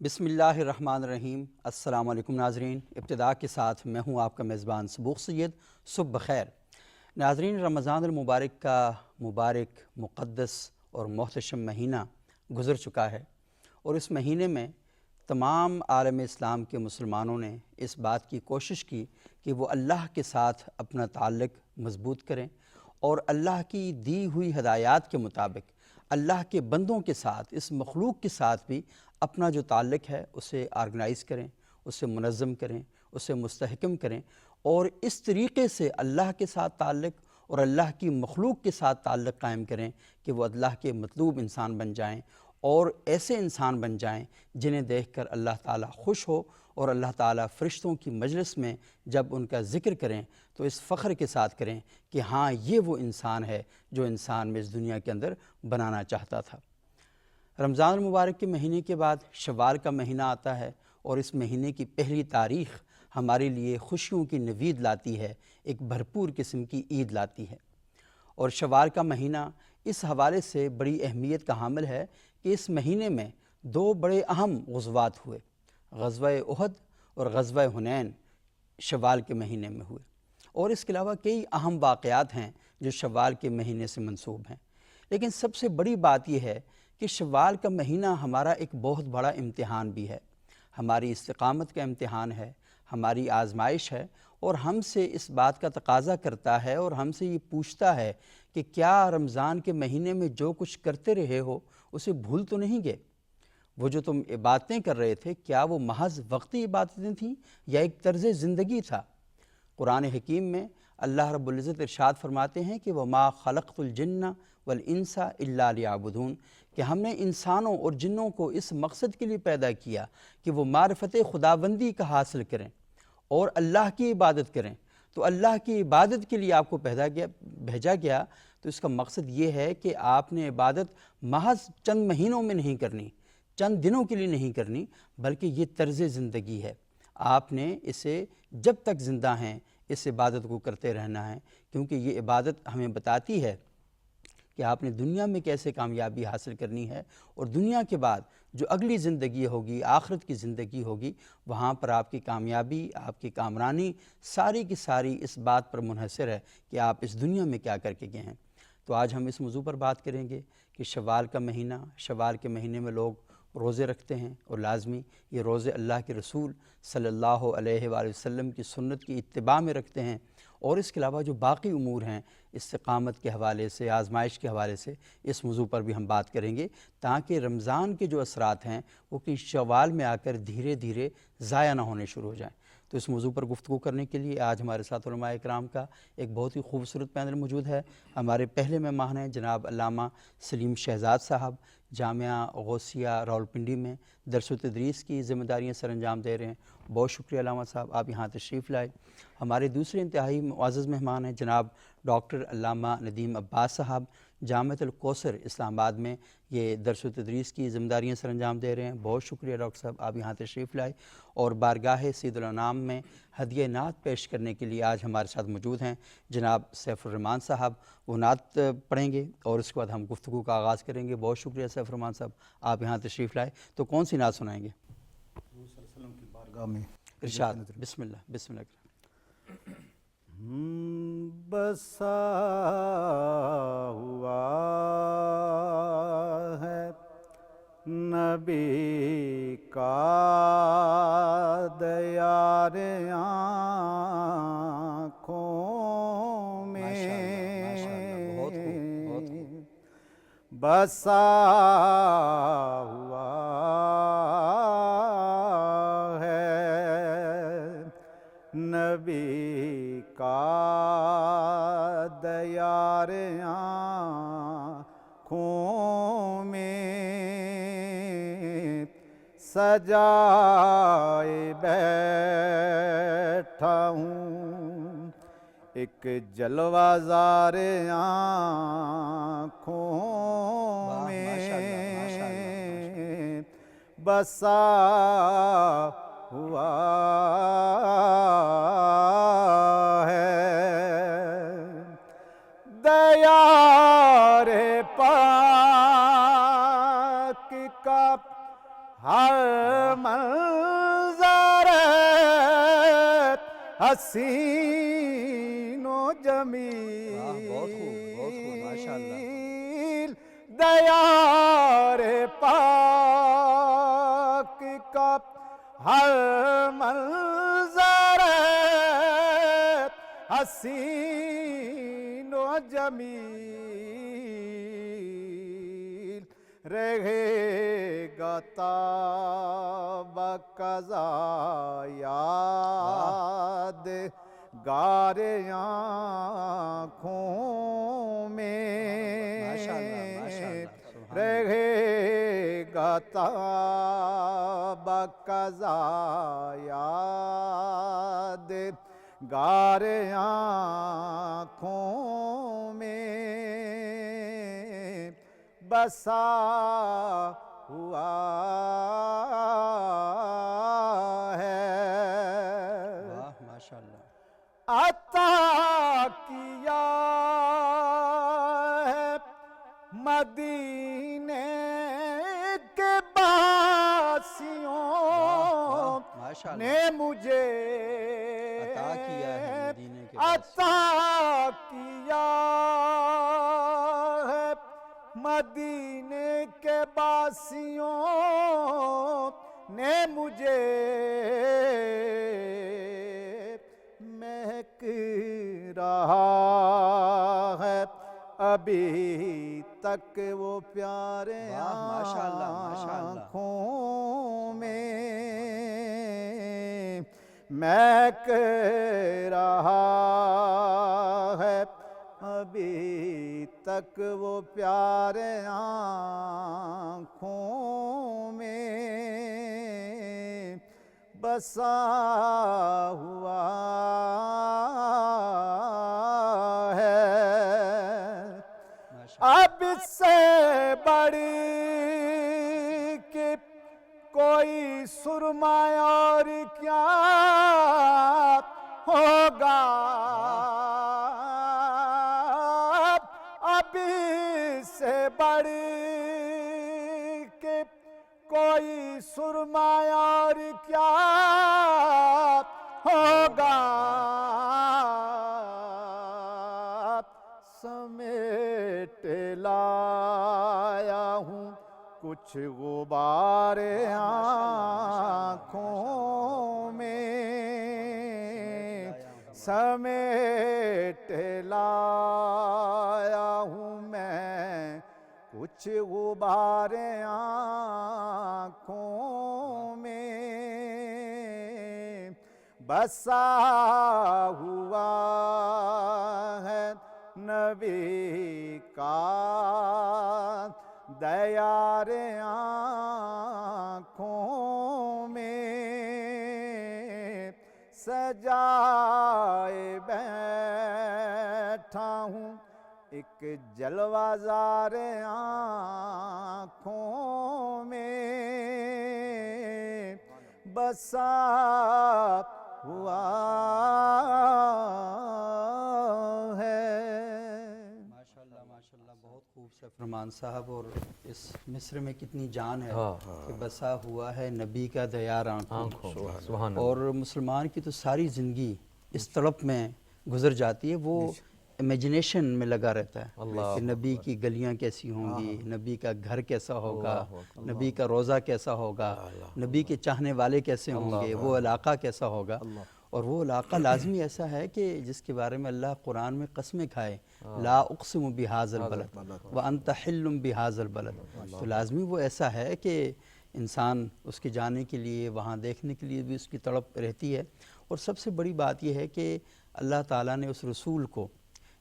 بسم اللہ الرحمن الرحیم۔ السلام علیکم ناظرین، ابتدا کے ساتھ میں ہوں آپ کا میزبان سبوق سید۔ صبح بخیر ناظرین، رمضان المبارک کا مبارک، مقدس اور محتشم مہینہ گزر چکا ہے، اور اس مہینے میں تمام عالم اسلام کے مسلمانوں نے اس بات کی کوشش کی کہ وہ اللہ کے ساتھ اپنا تعلق مضبوط کریں اور اللہ کی دی ہوئی ہدایات کے مطابق اللہ کے بندوں کے ساتھ، اس مخلوق کے ساتھ بھی اپنا جو تعلق ہے اسے آرگنائز کریں، اسے منظم کریں، اسے مستحکم کریں، اور اس طریقے سے اللہ کے ساتھ تعلق اور اللہ کی مخلوق کے ساتھ تعلق قائم کریں کہ وہ اللہ کے مطلوب انسان بن جائیں، اور ایسے انسان بن جائیں جنہیں دیکھ کر اللہ تعالیٰ خوش ہو، اور اللہ تعالیٰ فرشتوں کی مجلس میں جب ان کا ذکر کریں تو اس فخر کے ساتھ کریں کہ ہاں، یہ وہ انسان ہے جو انسان میں اس دنیا کے اندر بنانا چاہتا تھا۔ رمضان المبارک کے مہینے کے بعد شوال کا مہینہ آتا ہے، اور اس مہینے کی پہلی تاریخ ہمارے لیے خوشیوں کی نوید لاتی ہے، ایک بھرپور قسم کی عید لاتی ہے۔ اور شوال کا مہینہ اس حوالے سے بڑی اہمیت کا حامل ہے کہ اس مہینے میں دو بڑے اہم غزوات ہوئے، غزوہ احد اور غزوہ حنین شوال کے مہینے میں ہوئے، اور اس کے علاوہ کئی اہم واقعات ہیں جو شوال کے مہینے سے منسوب ہیں۔ لیکن سب سے بڑی بات یہ ہے کہ شوال کا مہینہ ہمارا ایک بہت بڑا امتحان بھی ہے، ہماری استقامت کا امتحان ہے، ہماری آزمائش ہے، اور ہم سے اس بات کا تقاضا کرتا ہے اور ہم سے یہ پوچھتا ہے کہ کیا رمضان کے مہینے میں جو کچھ کرتے رہے ہو اسے بھول تو نہیں گئے؟ وہ جو تم عبادتیں کر رہے تھے، کیا وہ محض وقتی عبادتیں تھیں یا ایک طرز زندگی تھا؟ قرآن حکیم میں اللہ رب العزت ارشاد فرماتے ہیں کہ وَمَا خَلَقْتُ الْجِنَّ وَالْإِنسَ إِلَّا لِيَعْبُدُونَ، کہ ہم نے انسانوں اور جنوں کو اس مقصد کے لیے پیدا کیا کہ وہ معرفت خداوندی کا حاصل کریں اور اللہ کی عبادت کریں۔ تو اللہ کی عبادت کے لیے آپ کو بھیجا گیا، تو اس کا مقصد یہ ہے کہ آپ نے عبادت محض چند مہینوں میں نہیں کرنی، چند دنوں کے لیے نہیں کرنی، بلکہ یہ طرز زندگی ہے۔ آپ نے اسے جب تک زندہ ہیں اس عبادت کو کرتے رہنا ہے، کیونکہ یہ عبادت ہمیں بتاتی ہے کہ آپ نے دنیا میں کیسے کامیابی حاصل کرنی ہے، اور دنیا کے بعد جو اگلی زندگی ہوگی، آخرت کی زندگی ہوگی، وہاں پر آپ کی کامیابی، آپ کی کامرانی ساری کی ساری اس بات پر منحصر ہے کہ آپ اس دنیا میں کیا کر کے گئے ہیں۔ تو آج ہم اس موضوع پر بات کریں گے کہ شوال کا مہینہ، شوال کے مہینے میں لوگ روزے رکھتے ہیں، اور لازمی یہ روزے اللہ کے رسول صلی اللہ علیہ وآلہ وسلم کی سنت کی اتباع میں رکھتے ہیں، اور اس کے علاوہ جو باقی امور ہیں استقامت کے حوالے سے، آزمائش کے حوالے سے، اس موضوع پر بھی ہم بات کریں گے، تاکہ رمضان کے جو اثرات ہیں وہ کہ شوال میں آ کر دھیرے دھیرے ضائع نہ ہونے شروع ہو جائیں۔ تو اس موضوع پر گفتگو کرنے کے لیے آج ہمارے ساتھ علماء اکرام کا ایک بہت ہی خوبصورت پینل موجود ہے۔ ہمارے پہلے مہمان ہیں جناب علامہ سلیم شہزاد صاحب، جامعہ غوثیہ راولپنڈی میں درس و تدریس کی ذمہ داریاں سر انجام دے رہے ہیں۔ بہت شکریہ علامہ صاحب، آپ یہاں تشریف لائے۔ ہمارے دوسرے انتہائی معزز مہمان ہیں جناب ڈاکٹر علامہ ندیم عباس صاحب، جامعۃ الکوثر اسلام آباد میں یہ درس و تدریس کی ذمہ داریاں سر انجام دے رہے ہیں۔ بہت شکریہ ڈاکٹر صاحب، آپ یہاں تشریف لائے۔ اور بارگاہ سید الانام میں ہدیہ نعت پیش کرنے کے لیے آج ہمارے ساتھ موجود ہیں جناب سیف الرحمان صاحب، وہ نعت پڑھیں گے اور اس کے بعد ہم گفتگو کا آغاز کریں گے۔ بہت شکریہ سیف الرحمان صاحب، آپ یہاں تشریف لائے۔ تو کون سی نعت سنائیں گے؟ حضور صلی اللہ علیہ وسلم کی بارگاہ میں ارشاد، بسم اللہ، بسم اللہ۔ بسا ہوا ہے نبی کا دیار آنکھوں میں، بہت خوب، بہت خوب۔ بسا ہوا ہے نبی کا دیار آنکھوں میں، سجائے بیٹھا ہوں ایک جلوہ زار آنکھوں میں، بسا ہوا ہے دیار پاک کا ہر منظر حسین و جمیل بہت خوب ماشاءاللہ دیار پاک کا ہر منظر حسین و جمیل رہے گا تا بقضا یاد گار آنکھوں میں رہے گا تا بقضا یاد گار آنکھوں میں بسا ہوا ہے ماشاءاللہ عطا کیا ہے مدینے کے باسیوں نے مجھے عطا کیا ہے مدینے کے عطا کیا ہے مدینے کے باسیوں نے مجھے مہک رہا ہے ابھی تک وہ پیارے آنکھوں میں مہک رہا ہے ابھی تک وہ پیارے آنکھوں میں بسا ہوا ہے اب اس سے بڑی کہ کوئی سرمایہ اور کیا ہوگا اب اس سے بڑی کہ کوئی سرمایہ اور کیا ہوگا سمیٹ لایا ہوں کچھ غبار آنکھوں میں سمیٹ لایا ہوں میں کچھ غبار آنکھوں میں بسا ہوا ہے نبی کا دیار آنکھوں میں سجائے بیٹھا ہوں ایک جلوہ زار آنکھوں میں بسا ہوا ہے ماشاءاللہ بہت خوب سے فرمان صاحب، اور اس مصر میں کتنی جان ہے کہ بسا ہوا ہے نبی کا دیار آنکھوں، اور مسلمان کی تو ساری زندگی اس طلب میں گزر جاتی ہے، وہ امیجنیشن میں لگا رہتا ہے کہ نبی کی گلیاں کیسی ہوں گی، نبی کا گھر کیسا ہوگا، نبی کا روزہ کیسا ہوگا، نبی کے چاہنے والے کیسے ہوں گے، وہ علاقہ کیسا ہوگا، اور وہ علاقہ لازمی ایسا ہے کہ جس کے بارے میں اللہ قرآن میں قسمیں کھائے، لا اقسم بہذا البلد وانت حل بہذا البلد، تو لازمی وہ ایسا ہے کہ انسان اس کے جانے کے لیے، وہاں دیکھنے کے لیے بھی اس کی تڑپ رہتی ہے۔ اور سب سے بڑی بات یہ ہے کہ اللہ تعالیٰ نے اس رسول کو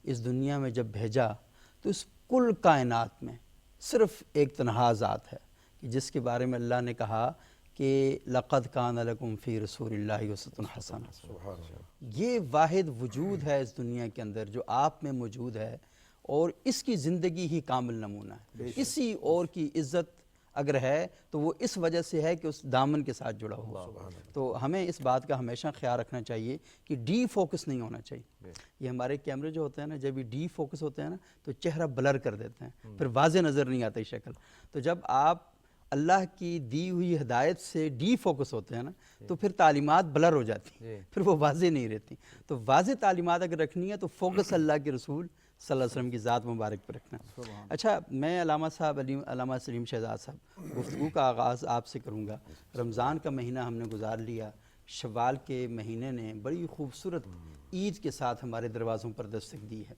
اس دنیا میں جب بھیجا تو اس کل کائنات میں صرف ایک تنہا ذات ہے کہ جس کے بارے میں اللہ نے کہا کہ لَقَدْ كَانَ لَكُمْ فِي رَسُولِ اللَّهِ أُسْوَةٌ حَسَنَةٌ، یہ واحد وجود ہے اس دنیا کے اندر جو آپ میں موجود ہے، اور اس کی زندگی ہی کامل نمونہ ہے۔ کسی اور کی عزت اگر ہے تو وہ اس وجہ سے ہے کہ اس دامن کے ساتھ جڑا ہوا۔ تو ہمیں اس بات کا ہمیشہ خیال رکھنا چاہیے کہ ڈی فوکس نہیں ہونا چاہیے۔ یہ ہمارے کیمرے جو ہوتے ہیں نا، جب یہ ڈی فوکس ہوتے ہیں نا تو چہرہ بلر کر دیتے ہیں، پھر واضح نظر نہیں آتی شکل۔ تو جب آپ اللہ کی دی ہوئی ہدایت سے ڈی فوکس ہوتے ہیں نا تو پھر تعلیمات بلر ہو جاتی ہیں، پھر وہ واضح نہیں رہتی. تو واضح تعلیمات اگر رکھنی ہے تو فوکس اللہ کے رسول صلی اللہ علیہ وسلم کی ذات مبارک پر رکھنا. اچھا، میں علامہ سلیم شہزاد صاحب گفتگو کا آغاز آپ سے کروں گا. رمضان کا مہینہ ہم نے گزار لیا، شوال کے مہینے نے بڑی خوبصورت عید کے ساتھ ہمارے دروازوں پر دستک دی ہے.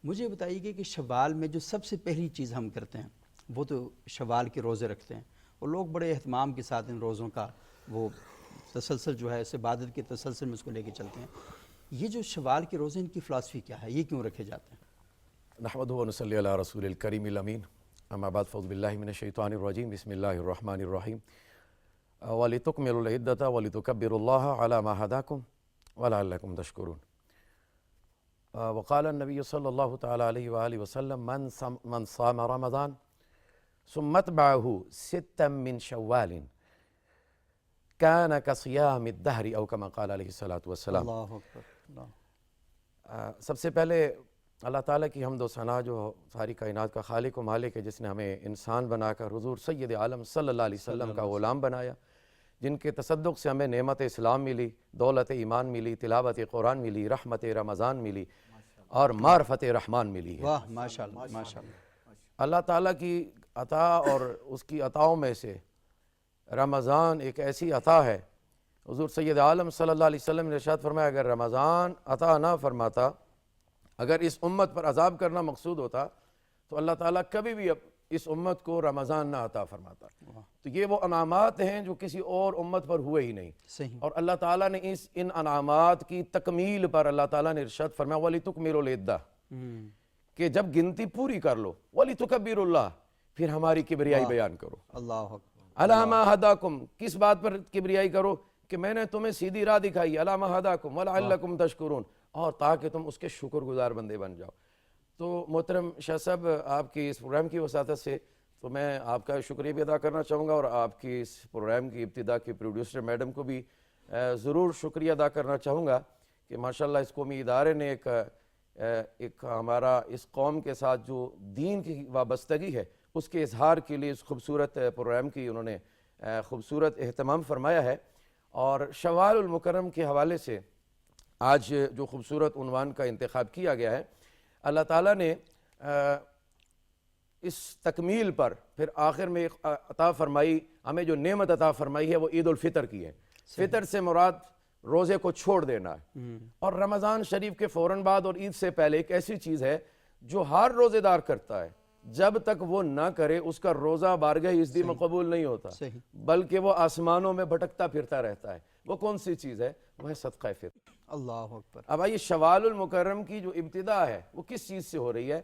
مجھے بتائیے کہ شوال میں جو سب سے پہلی چیز ہم کرتے ہیں وہ تو شوال کے روزے رکھتے ہیں، اور لوگ بڑے اہتمام کے ساتھ ان روزوں کا وہ تسلسل جو ہے اس عبادت کے تسلسل میں اس کو لے کے چلتے ہیں. یہ جو شوال کے روزے ان کی فلاسفی کیا ہے، یہ کیوں رکھے جاتے ہیں؟ نحمدہ و نصلی علی رسول الکریم الامین، اما بعد فاعوذ باللہ من الشیطان الرجیم، بسم اللہ الرحمن الرحیم. وَلِتُكْمِلُوا الْعِدَّةَ وَلِتُكَبِّرُوا اللَّهَ عَلَى مَا هَدَاكُمْ وَلَعَلَّكُمْ تَشْكُرُونَ. وقال النبی صلی اللہ تعالی علیہ وآلہ وسلم من صام رمضان ثم اتبعه ستا من شوال كان كصيام الدهر او كما قال علیہ الصلاۃ والسلام. اللہ اکبر. سب سے پہلے اللہ تعالیٰ کی حمد و ثنا جو ساری کائنات کا خالق و مالک ہے، جس نے ہمیں انسان بنا کر حضور سید عالم صلی اللہ علیہ وسلم کا غلام بنایا، جن کے تصدق سے ہمیں نعمت اسلام ملی، دولت ایمان ملی، تلاوت قرآن ملی، رحمت رمضان ملی اور معرفت رحمان ملی ہے. واہ ماشاءاللہ ماشاءاللہ. اللہ تعالیٰ کی عطا اور اس کی عطاؤں میں سے رمضان ایک ایسی عطا ہے. حضور سید عالم صلی اللہ علیہ وسلم نے ارشاد فرمایا اگر رمضان عطا نہ فرماتا، اگر اس امت پر عذاب کرنا مقصود ہوتا تو اللہ تعالیٰ کبھی بھی اس امت کو رمضان نہ عطا فرماتا. تو یہ وہ انعامات ہیں جو کسی اور امت پر ہوئے ہی نہیں. صحیح. اور اللہ تعالیٰ نے ان انعامات کی تکمیل پر اللہ تعالیٰ نے ارشاد فرمایا وَلِتُكْمِلُوا الْعِدَّةَ، کہ جب گنتی پوری کر لو، وَلِتُكَبِّرُوا اللَّهَ، پھر ہماری کبریائی بیان کرو. اللہ اکبر. عَلَىٰ مَا هَدَاكُمْ، کس بات پر کبریائی کرو کہ میں نے تمہیں سیدھی راہ دکھائی، عَلَىٰ مَا هَدَاكُمْ وَلَعَلَّكُمْ تَشْكُرُونَ، اور تاکہ تم اس کے شکر گزار بندے بن جاؤ. تو محترم شاہ صاحب، آپ کی اس پروگرام کی وساطت سے تو میں آپ کا شکریہ بھی ادا کرنا چاہوں گا، اور آپ کی اس پروگرام کی ابتدا کی پروڈیوسر میڈم کو بھی ضرور شکریہ ادا کرنا چاہوں گا کہ ماشاءاللہ اس قومی ادارے نے ایک ہمارا اس قوم کے ساتھ جو دین کی وابستگی ہے اس کے اظہار کے لیے اس خوبصورت پروگرام کی انہوں نے خوبصورت اہتمام فرمایا ہے. اور شوال المکرم کے حوالے سے آج جو خوبصورت عنوان کا انتخاب کیا گیا ہے، اللہ تعالیٰ نے اس تکمیل پر پھر آخر میں ایک عطا فرمائی، ہمیں جو نعمت عطا فرمائی ہے وہ عید الفطر کی ہے. فطر سے مراد روزے کو چھوڑ دینا ہے. اور رمضان شریف کے فوراً بعد اور عید سے پہلے ایک ایسی چیز ہے جو ہر روزے دار کرتا ہے، جب تک وہ نہ کرے اس کا روزہ بارگاہ عزتی میں قبول نہیں ہوتا، بلکہ وہ آسمانوں میں بھٹکتا پھرتا رہتا ہے. وہ کون سی چیز ہے؟ وہ ہے صدقہ فطر. اللہ اکبر. اب آئیے شوال المکرم کی جو ابتدا ہے وہ کس چیز سے ہو رہی ہے؟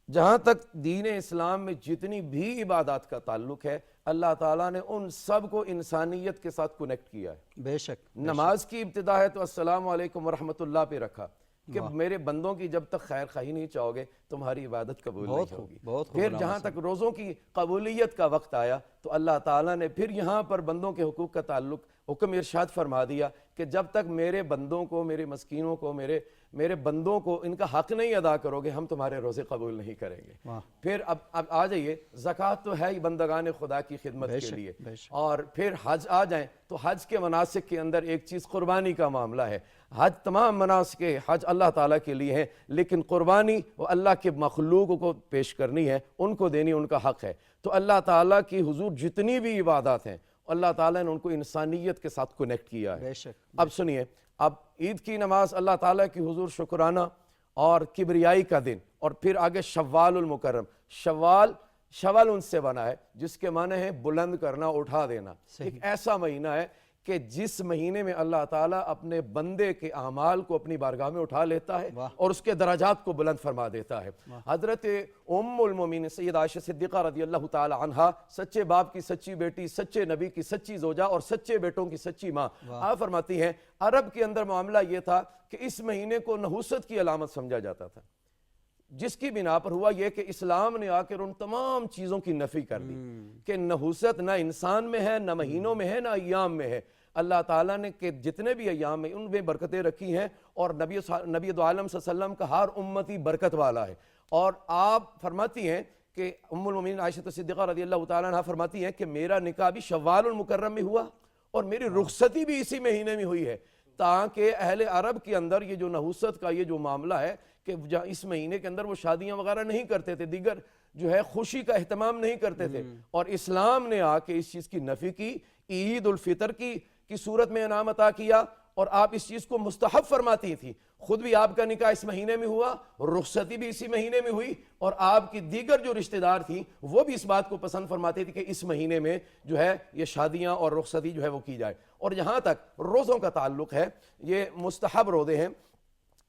جہاں تک دین اسلام میں جتنی بھی عبادات کا تعلق ہے، اللہ تعالیٰ نے ان سب کو انسانیت کے ساتھ کنیکٹ کیا ہے. بے شک. نماز کی ابتدا ہے تو السلام علیکم ورحمۃ اللہ پہ رکھا کہ میرے بندوں کی جب تک خیر خواہی نہیں چاہو گے تمہاری عبادت قبول نہیں ہوگی. پھر جہاں تک روزوں کی قبولیت کا وقت آیا تو اللہ تعالیٰ نے پھر یہاں پر بندوں کے حقوق کا تعلق حکم ارشاد فرما دیا کہ جب تک میرے بندوں کو، میرے مسکینوں کو، میرے بندوں کو ان کا حق نہیں ادا کرو گے ہم تمہارے روزے قبول نہیں کریں گے. پھر اب آ جائیے، زکوٰۃ تو ہے ہی بندگان خدا کی خدمت کے لیے، اور پھر حج آ جائیں تو حج کے مناسک کے اندر ایک چیز قربانی کا معاملہ ہے. حج تمام مناسک حج اللہ تعالیٰ کے لیے ہے، لیکن قربانی وہ اللہ کے مخلوق کو پیش کرنی ہے، ان کو دینی ان کا حق ہے. تو اللہ تعالیٰ کی حضور جتنی بھی عبادات ہیں اللہ تعالیٰ نے ان کو انسانیت کے ساتھ کنیکٹ کیا ہے. اب سنیے، اب عید کی نماز اللہ تعالیٰ کی حضور شکرانہ اور کبریائی کا دن، اور پھر آگے شوال المکرم. شوال ان سے بنا ہے جس کے معنی ہے بلند کرنا، اٹھا دینا. ایک ایسا مہینہ ہے کہ جس مہینے میں اللہ تعالیٰ اپنے بندے کے اعمال کو اپنی بارگاہ میں اٹھا لیتا ہے اور اس کے درجات کو بلند فرما دیتا ہے. حضرت ام المومنین سید عائشہ صدیقہ رضی اللہ تعالی عنہا، سچے باپ کی سچی بیٹی، سچے نبی کی سچی زوجہ اور سچے بیٹوں کی سچی ماں، آپ فرماتی ہیں عرب کے اندر معاملہ یہ تھا کہ اس مہینے کو نحوست کی علامت سمجھا جاتا تھا، جس کی بنا پر ہوا یہ کہ اسلام نے آ کر ان تمام چیزوں کی نفی کر دی کہ نحوست نہ انسان میں ہے، نہ مہینوں میں ہے، نہ ایام میں ہے. اللہ تعالیٰ نے کہ جتنے بھی ایام ہیں ان میں برکتیں رکھی ہیں، اور نبی دو عالم صلی اللہ علیہ وسلم کا ہر امتی برکت والا ہے. اور آپ فرماتی ہیں کہ ام المومنین عائشہ صدیقہ رضی اللہ تعالیٰ عنہ فرماتی ہیں کہ میرا نکاح بھی شوال المکرم میں ہوا اور میری رخصتی بھی اسی مہینے میں ہوئی ہے، تاکہ اہل عرب کے اندر یہ جو نحوست کا یہ جو معاملہ ہے کہ اس مہینے کے اندر وہ شادیاں وغیرہ نہیں کرتے تھے، دیگر جو ہے خوشی کا اہتمام نہیں کرتے تھے، اور اسلام نے آ کے اس چیز کی نفی کی، عید الفطر کی صورت میں انعام عطا کیا، اور آپ اس چیز کو مستحب فرماتی تھی۔ خود بھی آپ کا نکاح اس مہینے میں ہوا، رخصتی بھی اسی مہینے میں ہوئی، اور آپ کی دیگر جو رشتہ دار تھیں وہ بھی اس بات کو پسند فرماتے تھے کہ اس مہینے میں جو ہے یہ شادیاں اور رخصتی جو ہے وہ کی جائے۔ اور جہاں تک روزوں کا تعلق ہے، یہ مستحب روزے ہیں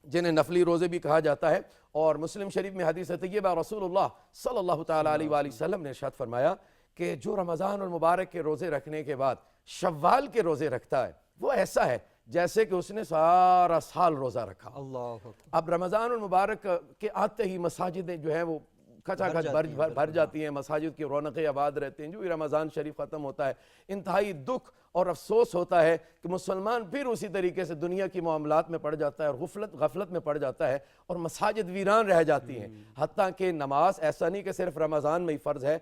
جنہیں نفلی روزے بھی کہا جاتا ہے، اور مسلم شریف میں حدیث طیبہ رسول اللہ صلی اللہ تعالیٰ علیہ وآلہ وسلم نے ارشاد فرمایا کہ جو رمضان المبارک کے روزے رکھنے کے بعد شوال کے روزے رکھتا ہے وہ ایسا ہے جیسے کہ اس نے سارا سال روزہ رکھا۔ اللہ اب رمضان المبارک کے آتے ہی مساجدیں جو ہیں وہ کھچا کھچ بھر جاتی ہیں، مساجد کی رونقیں آباد رہتے ہیں۔ جو ہی رمضان شریف ختم ہوتا ہے انتہائی دکھ اور افسوس ہوتا ہے کہ مسلمان پھر اسی طریقے سے دنیا کی معاملات میں پڑ جاتا ہے اور غفلت میں پڑ جاتا ہے، اور مساجد ویران رہ جاتی ہیں۔ حتیٰ کہ نماز ایسا نہیں کہ صرف رمضان میں ہی فرض ہے،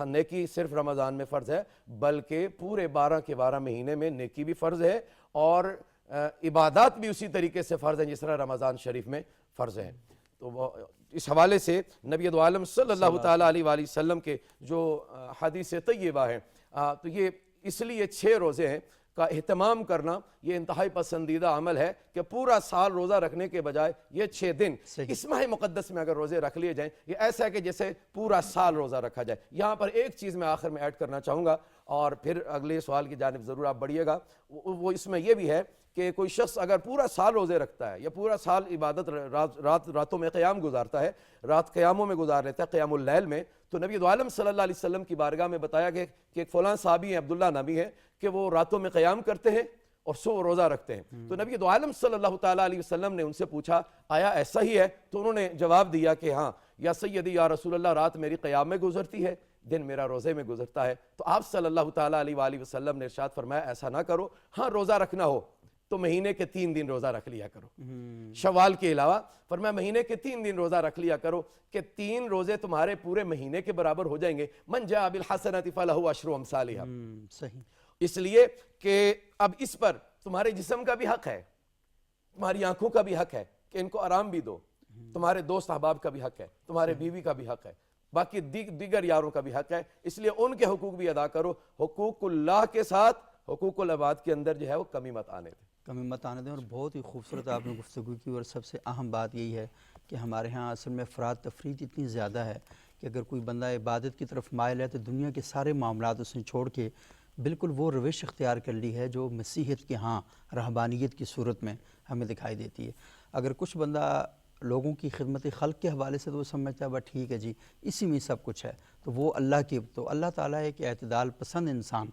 نیکی صرف رمضان میں فرض ہے، بلکہ پورے 12 کے 12 مہینے میں نیکی بھی فرض ہے، اور عبادات بھی اسی طریقے سے فرض ہیں جس طرح رمضان شریف میں فرض ہیں۔ تو اس حوالے سے نبی دو عالم صلی اللہ تعالیٰ علیہ وآلہ وسلم کے جو حدیث طیبہ ہیں، تو یہ اس لیے 6 روزے ہیں کا اہتمام کرنا یہ انتہائی پسندیدہ عمل ہے کہ پورا سال روزہ رکھنے کے بجائے یہ 6 دن اس ماہ مقدس میں اگر روزے رکھ لیے جائیں، یہ ایسا ہے کہ جیسے پورا سال روزہ رکھا جائے۔ یہاں پر ایک چیز میں آخر میں ایڈ کرنا چاہوں گا، اور پھر اگلے سوال کی جانب ضرور آپ بڑھیے گا، وہ اس میں یہ بھی ہے کہ کوئی شخص اگر پورا سال روزے رکھتا ہے یا پورا سال عبادت راتوں میں قیام گزارتا ہے، رات قیاموں میں گزار لیتا ہے، قیام اللیل میں، تو نبی دو عالم صلی اللہ علیہ وسلم کی بارگاہ میں بتایا کہ ایک فلاں صحابی ہیں عبداللہ نبی ہیں کہ وہ راتوں میں قیام کرتے ہیں اور روزہ رکھتے ہیں۔ تو نبی دو عالم صلی اللہ تعالیٰ علیہ وسلم نے ان سے پوچھا آیا ایسا ہی ہے؟ تو انہوں نے جواب دیا کہ ہاں یا سیدی یا رسول اللہ، رات میری قیام میں گزرتی ہے، دن میرا روزے میں گزرتا ہے۔ تو آپ صلی اللہ تعالیٰ علیہ وآلہ وسلم نے ارشاد فرمایا ایسا نہ کرو، ہاں روزہ رکھنا ہو تو مہینے کے 3 دن روزہ رکھ لیا کرو، شوال کے علاوہ۔ فرمایا مہینے کے 3 دن روزہ رکھ لیا کرو کہ 3 روزے تمہارے پورے مہینے کے برابر ہو جائیں گے۔ من جاء بالحسنۃ فلہ عشر امثالھا۔ صحیح، اس لیے کہ اب اس پر تمہارے جسم کا بھی حق ہے، تمہاری آنکھوں کا بھی حق ہے کہ ان کو آرام بھی دو، تمہارے دوست احباب کا بھی حق ہے، تمہارے بیوی کا بھی حق ہے، باقی دیگر یاروں کا بھی حق ہے، اس لیے ان کے حقوق بھی ادا کرو۔ حقوق اللہ کے ساتھ حقوق العباد کے اندر جو ہے وہ کمی مت آنے دیں، اور بہت ہی خوبصورت آپ نے گفتگو کی، اور سب سے اہم بات یہی ہے کہ ہمارے ہاں اصل میں افراد تفریط اتنی زیادہ ہے کہ اگر کوئی بندہ عبادت کی طرف مائل ہے تو دنیا کے سارے معاملات اس نے چھوڑ کے بالکل وہ روش اختیار کر لی ہے جو مسیحیت کے ہاں رہبانیت کی صورت میں ہمیں دکھائی دیتی ہے۔ اگر کچھ بندہ لوگوں کی خدمت خلق کے حوالے سے تو وہ سمجھتا ہے بس ٹھیک ہے جی اسی میں سب کچھ ہے، تو وہ اللہ تعالیٰ ایک اعتدال پسند انسان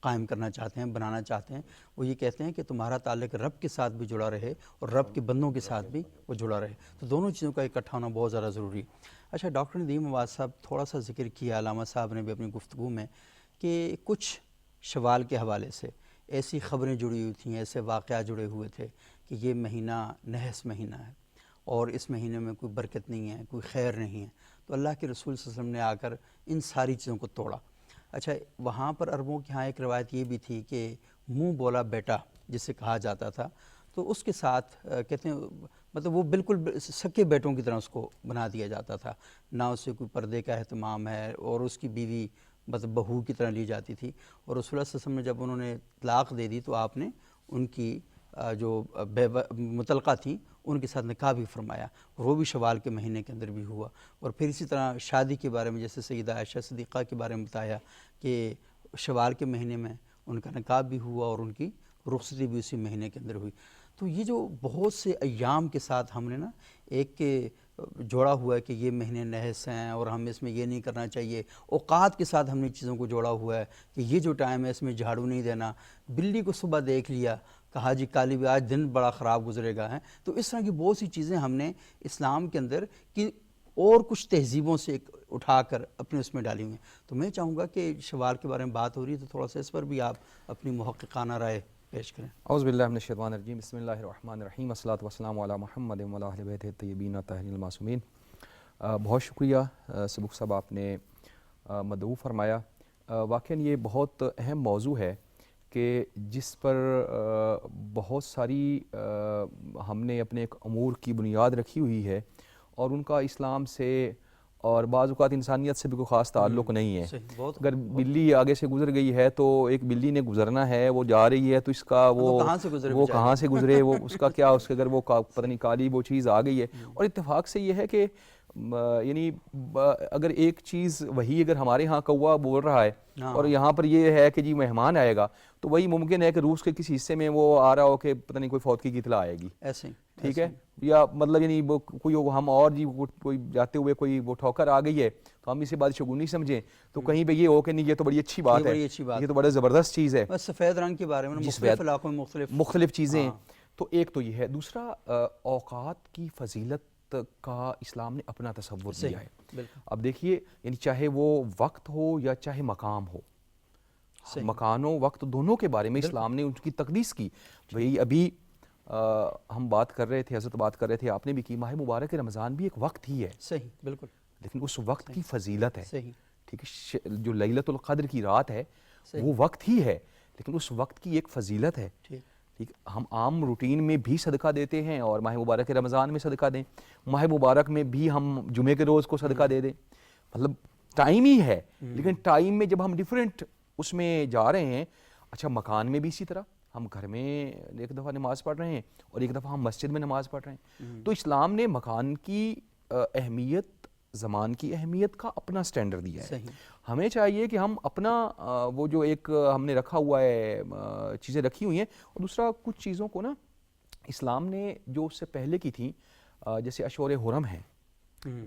قائم کرنا چاہتے ہیں، بنانا چاہتے ہیں۔ وہ یہ کہتے ہیں کہ تمہارا تعلق رب کے ساتھ بھی جڑا رہے اور رب کے بندوں کے ساتھ بھی وہ جڑا رہے، تو دونوں چیزوں کا اکٹھا ہونا بہت زیادہ ضروری ہے۔ اچھا ڈاکٹر ندیم عواد صاحب، تھوڑا سا ذکر کیا علامہ صاحب نے بھی اپنی گفتگو میں کہ کچھ شوال کے حوالے سے ایسی خبریں جڑی ہوئی تھیں، ایسے واقعات جڑے ہوئے تھے کہ یہ مہینہ نحس مہینہ ہے اور اس مہینے میں کوئی برکت نہیں ہے، کوئی خیر نہیں ہے، تو اللہ کے رسول صلی اللہ علیہ وسلم نے آ کر ان ساری چیزوں کو توڑا۔ اچھا وہاں پر عربوں کے ہاں ایک روایت یہ بھی تھی کہ منہ بولا بیٹا جسے کہا جاتا تھا، تو اس کے ساتھ کہتے ہیں مطلب وہ بالکل سکے بیٹوں کی طرح اس کو بنا دیا جاتا تھا، نہ اسے کوئی پردے کا اہتمام ہے، اور اس کی بیوی مطلب بہو کی طرح لی جاتی تھی، اور رسول اللہ صلی اللہ علیہ وسلم نے جب انہوں نے طلاق دے دی تو آپ نے ان کی جو مطلقہ تھیں ان کے ساتھ نکاح بھی فرمایا، اور وہ بھی شوال کے مہینے کے اندر بھی ہوا۔ اور پھر اسی طرح شادی کے بارے میں جیسے سیدہ عائشہ صدیقہ کے بارے میں بتایا کہ شوال کے مہینے میں ان کا نکاح بھی ہوا اور ان کی رخصتی بھی اسی مہینے کے اندر ہوئی۔ تو یہ جو بہت سے ایام کے ساتھ ہم نے نا ایک جوڑا ہوا ہے کہ یہ مہینے نحس ہیں اور ہم اس میں یہ نہیں کرنا چاہیے، اوقات کے ساتھ ہم نے چیزوں کو جوڑا ہوا ہے کہ یہ جو ٹائم ہے اس میں جھاڑو نہیں دینا، بلی کو صبح دیکھ لیا کہا جی کالی بھی آج دن بڑا خراب گزرے گا ہے، تو اس طرح کی بہت سی چیزیں ہم نے اسلام کے اندر کہ اور کچھ تہذیبوں سے اٹھا کر اپنے اس میں ڈالی ہوئی ہیں۔ تو میں چاہوں گا کہ شوال کے بارے میں بات ہو رہی ہے تو تھوڑا سا اس پر بھی آپ اپنی محققانہ رائے پیش کریں۔ اعوذ باللہ من الشیطان الرجیم، بسم اللہ الرحمن الرحیم، الصلاۃ والسلام علی محمد وعلی اہل بیتہ الطیبین الطاہرین المعصومین۔ بہت شکریہ سبق صاحب، آپ نے مدعو فرمایا۔ واقعاً یہ بہت اہم موضوع ہے کہ جس پر بہت ساری ہم نے اپنے ایک امور کی بنیاد رکھی ہوئی ہے اور ان کا اسلام سے اور بعض اوقات انسانیت سے بھی کوئی خاص تعلق نہیں ہے۔ اگر بلی آگے سے گزر گئی ہے تو ایک بلی نے گزرنا ہے، وہ جا رہی ہے تو اس کا وہ کہاں سے گزرے، وہ اس کا کیا، اس کے اگر وہ پتہ نہیں کالی وہ چیز آ گئی ہے۔ اور اتفاق سے یہ ہے کہ یعنی اگر ایک چیز وہی اگر ہمارے ہاں کوا بول رہا ہے اور یہاں پر یہ ہے کہ جی مہمان آئے گا، تو وہی ممکن ہے کہ روس کے کسی حصے میں وہ آ رہا ہو کہ پتہ نہیں کوئی فوتگی کی اطلاع آئے گی، ایسے ٹھیک ہے، یا مطلب یعنی کوئی ہم اور جی کوئی جاتے ہوئے کوئی وہ ٹھوکر آ گئی ہے تو ہم اسے بات شگونی سمجھیں، تو کہیں پہ یہ ہو کہ نہیں یہ تو بڑی اچھی بات ہے، یہ تو بڑا زبردست چیز ہے، سفید رنگ کے بارے میں مختلف علاقوں میں مختلف چیزیں۔ تو ایک تو یہ ہے، دوسرا اوقات کی فضیلت کا اسلام نے اپنا تصور دیا ہے۔ اب دیکھیے یعنی چاہے وہ وقت ہو یا چاہے مقام ہو، مکان و وقت دونوں کے بارے میں اسلام نے ان کی تقدیس کی۔ بھئی ابھی ہم بات کر رہے تھے، حضرت بات کر رہے تھے، آپ نے بھی کی، ماہ مبارک رمضان بھی ایک وقت ہی ہے، صحیح بالکل، لیکن اس وقت کی فضیلت ہے، صحیح ٹھیک ہے، جو لیلۃ القدر کی رات ہے وہ وقت ہی ہے، لیکن اس وقت کی ایک فضیلت ہے، ٹھیک۔ ہم عام روٹین میں بھی صدقہ دیتے ہیں اور ماہ مبارک رمضان میں صدقہ دیں، ماہ مبارک میں بھی ہم جمعے کے روز کو صدقہ دے دیں، مطلب ٹائم ہی ہے، لیکن ٹائم میں جب ہم ڈیفرنٹ اس میں جا رہے ہیں، اچھا مکان میں بھی اسی طرح، ہم گھر میں ایک دفعہ نماز پڑھ رہے ہیں اور ایک دفعہ ہم مسجد میں نماز پڑھ رہے ہیں، تو اسلام نے مکان کی اہمیت، زمان کی اہمیت کا اپنا سٹینڈرڈ دیا ہے۔ ہمیں چاہیے کہ ہم اپنا وہ جو ایک ہم نے رکھا ہوا ہے، چیزیں رکھی ہوئی ہیں، اور دوسرا کچھ چیزوں کو نا اسلام نے جو اس سے پہلے کی تھیں، جیسے اشور حرم ہیں،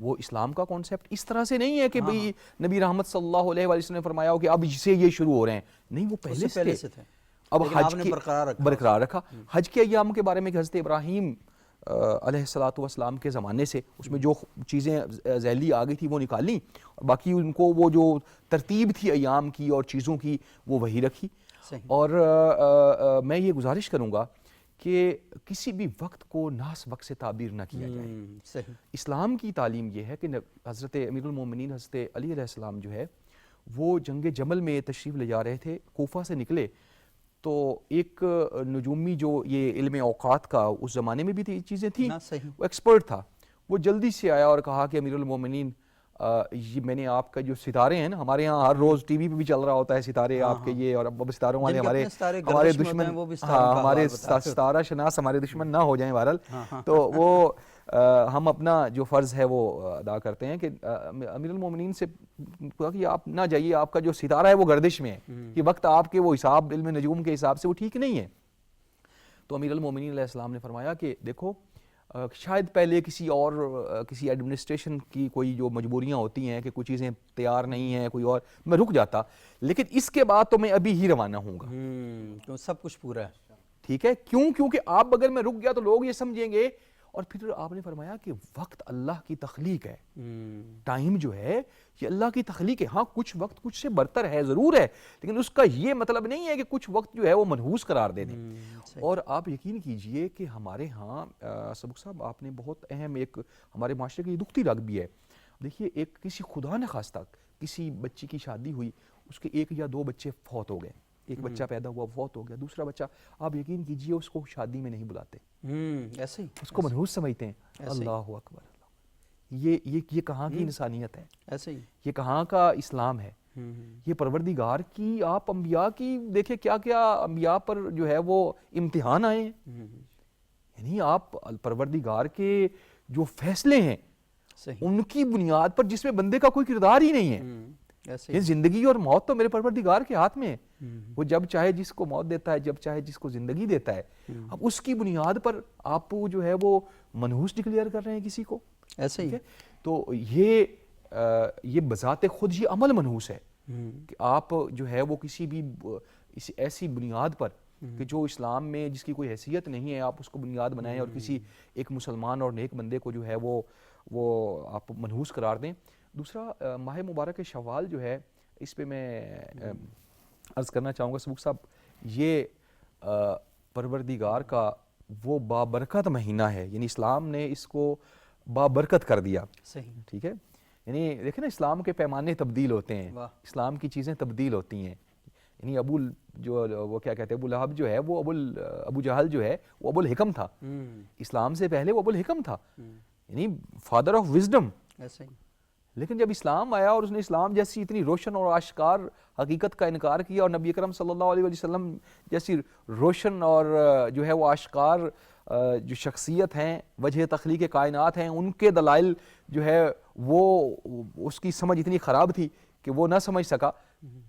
وہ اسلام کا کانسیپٹ اس طرح سے نہیں ہے کہ بھئی نبی رحمت صلی اللہ علیہ وسلم نے فرمایا ہو کہ اب سے یہ شروع ہو رہے ہیں، نہیں، وہ پہلے سے تھے، اب حج کے برقرار رکھا۔ حج کے ایام کے بارے میں کہ حضرت ابراہیم علیہ السلام کے زمانے سے اس میں جو چیزیں ذیلی آ گئی تھی وہ نکالیں، اور باقی ان کو وہ جو ترتیب تھی ایام کی اور چیزوں کی وہ وہی رکھی۔ اور میں یہ گزارش کروں گا کہ کسی بھی وقت کو ناس وقت سے تعبیر نہ کیا جائے۔ اسلام کی تعلیم یہ ہے کہ حضرت امیر المومنین حضرت علی علیہ السلام جو ہے وہ جنگ جمل میں تشریف لے جا رہے تھے، کوفہ سے نکلے تو ایک نجومی جو یہ علم اوقات کا اس زمانے میں بھی چیزیں تھیں، وہ ایکسپرٹ تھا، وہ جلدی سے آیا اور کہا کہ امیر المومنین یہ میں نے آپ کا جو ستارے ہیں نا، ہمارے ہاں ہر روز ٹی وی پہ بھی چل رہا ہوتا ہے ستارے آپ کے یہ، اور اب ستاروں والے ہمارے دشمن، ہمارے ستارہ شناس ہمارے دشمن نہ ہو جائیں بہرحال، تو وہ ہم اپنا جو فرض ہے وہ ادا کرتے ہیں کہ امیر المومنین سے کہا کہ آپ نہ جائیے، آپ کا جو ستارہ ہے وہ گردش میں ہے، کہ وقت آپ کے وہ حساب علم نجوم کے حساب سے وہ ٹھیک نہیں ہے۔ تو امیر المومنین علیہ السلام نے فرمایا کہ دیکھو شاید پہلے کسی ایڈمنسٹریشن کی کوئی جو مجبوریاں ہوتی ہیں کہ کوئی چیزیں تیار نہیں ہیں، کوئی اور میں رک جاتا، لیکن اس کے بعد تو میں ابھی ہی روانہ ہوں گا، سب کچھ پورا ہے، ٹھیک ہے، کیونکہ آپ اگر میں رک گیا تو لوگ یہ سمجھیں گے۔ اور پھر آپ نے فرمایا کہ وقت اللہ کی تخلیق ہے، ٹائم جو ہے یہ اللہ کی تخلیق ہے، ہاں کچھ وقت کچھ سے برتر ہے ضرور ہے، لیکن اس کا یہ مطلب نہیں ہے کہ کچھ وقت جو ہے وہ منحوس قرار دے دیں۔ اور آپ یقین کیجئے کہ ہمارے ہاں سبق صاحب آپ نے بہت اہم ایک ہمارے معاشرے کی دکھتی رگ بھی ہے، دیکھیے ایک کسی خدا نخواستہ کسی بچی کی شادی ہوئی، اس کے ایک یا دو بچے فوت ہو گئے، ایک بچہ پیدا ہوا فوت ہو گیا، دوسرا بچہ آپ یقین کیجئے اس کو شادی میں نہیں بلاتے، ایسے ہی اس کو منحوس سمجھتے ہیں۔ اللہ اکبر، یہ کہاں کی انسانیت ہے، ایسے ہی یہ کہاں کا اسلام ہے، یہ پروردگار کی آپ انبیاء کی دیکھیں کیا کیا انبیاء پر جو ہے وہ امتحان آئے ہیں، یعنی آپ پروردگار کے جو فیصلے ہیں ان کی بنیاد پر جس میں بندے کا کوئی کردار ہی نہیں ہے، یہ زندگی اور موت تو میرے پروردگار کے ہاتھ میں ہے، وہ جب چاہے جس کو موت دیتا ہے، جب چاہے جس کو زندگی دیتا ہے، اب اس کی بنیاد پر آپ جو ہے وہ منحوس ڈکلیئر کر رہے ہیں کسی کو، ایسے ہی تو یہ بذات خود یہ عمل منحوس ہے کہ آپ جو ہے وہ کسی بھی ایسی بنیاد پر کہ جو اسلام میں جس کی کوئی حیثیت نہیں ہے آپ اس کو بنیاد بنائیں اور کسی ایک مسلمان اور نیک بندے کو جو ہے وہ آپ منحوس قرار دیں۔ دوسرا ماہ مبارک شوال جو ہے اس پہ میں عرض کرنا چاہوں گا سبق صاحب، یہ پروردگار کا وہ بابرکت مہینہ ہے، یعنی اسلام نے اس کو بابرکت کر دیا. صحیح. ٹھیک ہے, یعنی دیکھیں نا اسلام کے پیمانے تبدیل ہوتے ہیں, واہ. اسلام کی چیزیں تبدیل ہوتی ہیں. یعنی وہ کیا کہتے ہیں, ابو لہب جو ہے وہ ابو جہل جو ہے وہ ابو الحکم تھا, اسلام سے پہلے وہ ابو الحکم تھا, یعنی فادر آف وزڈم. ایسے ہی. لیکن جب اسلام آیا اور اس نے اسلام جیسی اتنی روشن اور آشکار حقیقت کا انکار کیا, اور نبی اکرم صلی اللہ علیہ وسلم جیسی روشن اور جو ہے وہ آشکار جو شخصیت ہیں, وجہ تخلیق کائنات ہیں, ان کے دلائل جو ہے وہ اس کی سمجھ اتنی خراب تھی کہ وہ نہ سمجھ سکا,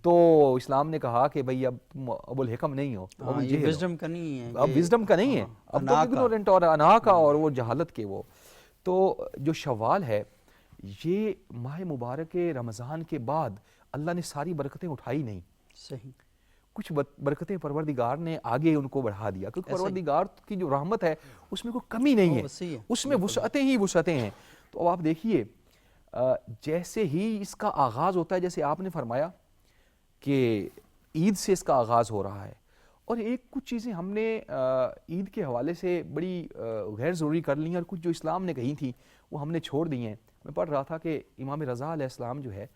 تو اسلام نے کہا کہ بھئی اب ابو الحکم نہیں ہو, یہ وزڈم کا نہیں ہے, اب وزڈم کا نہیں ہے, اب تو اگنورنٹ اور انا کا اور وہ جہالت کے وہ. تو جو شوال ہے یہ ماہ مبارک رمضان کے بعد اللہ نے ساری برکتیں اٹھائی نہیں. صحیح. کچھ برکتیں پروردگار نے آگے ان کو بڑھا دیا, کیونکہ پروردگار کی جو رحمت ہے اس میں کوئی کمی نہیں ہے, اس میں وسعتیں ہی وسعتیں ہیں. تو اب آپ دیکھیے جیسے ہی اس کا آغاز ہوتا ہے, جیسے آپ نے فرمایا کہ عید سے اس کا آغاز ہو رہا ہے, اور ایک کچھ چیزیں ہم نے عید کے حوالے سے بڑی غیر ضروری کر لی ہیں, اور کچھ جو اسلام نے کہی تھیں وہ ہم نے چھوڑ دی ہیں. میں پڑھ رہا تھا کہ امام رضا علیہ السلام جو ہے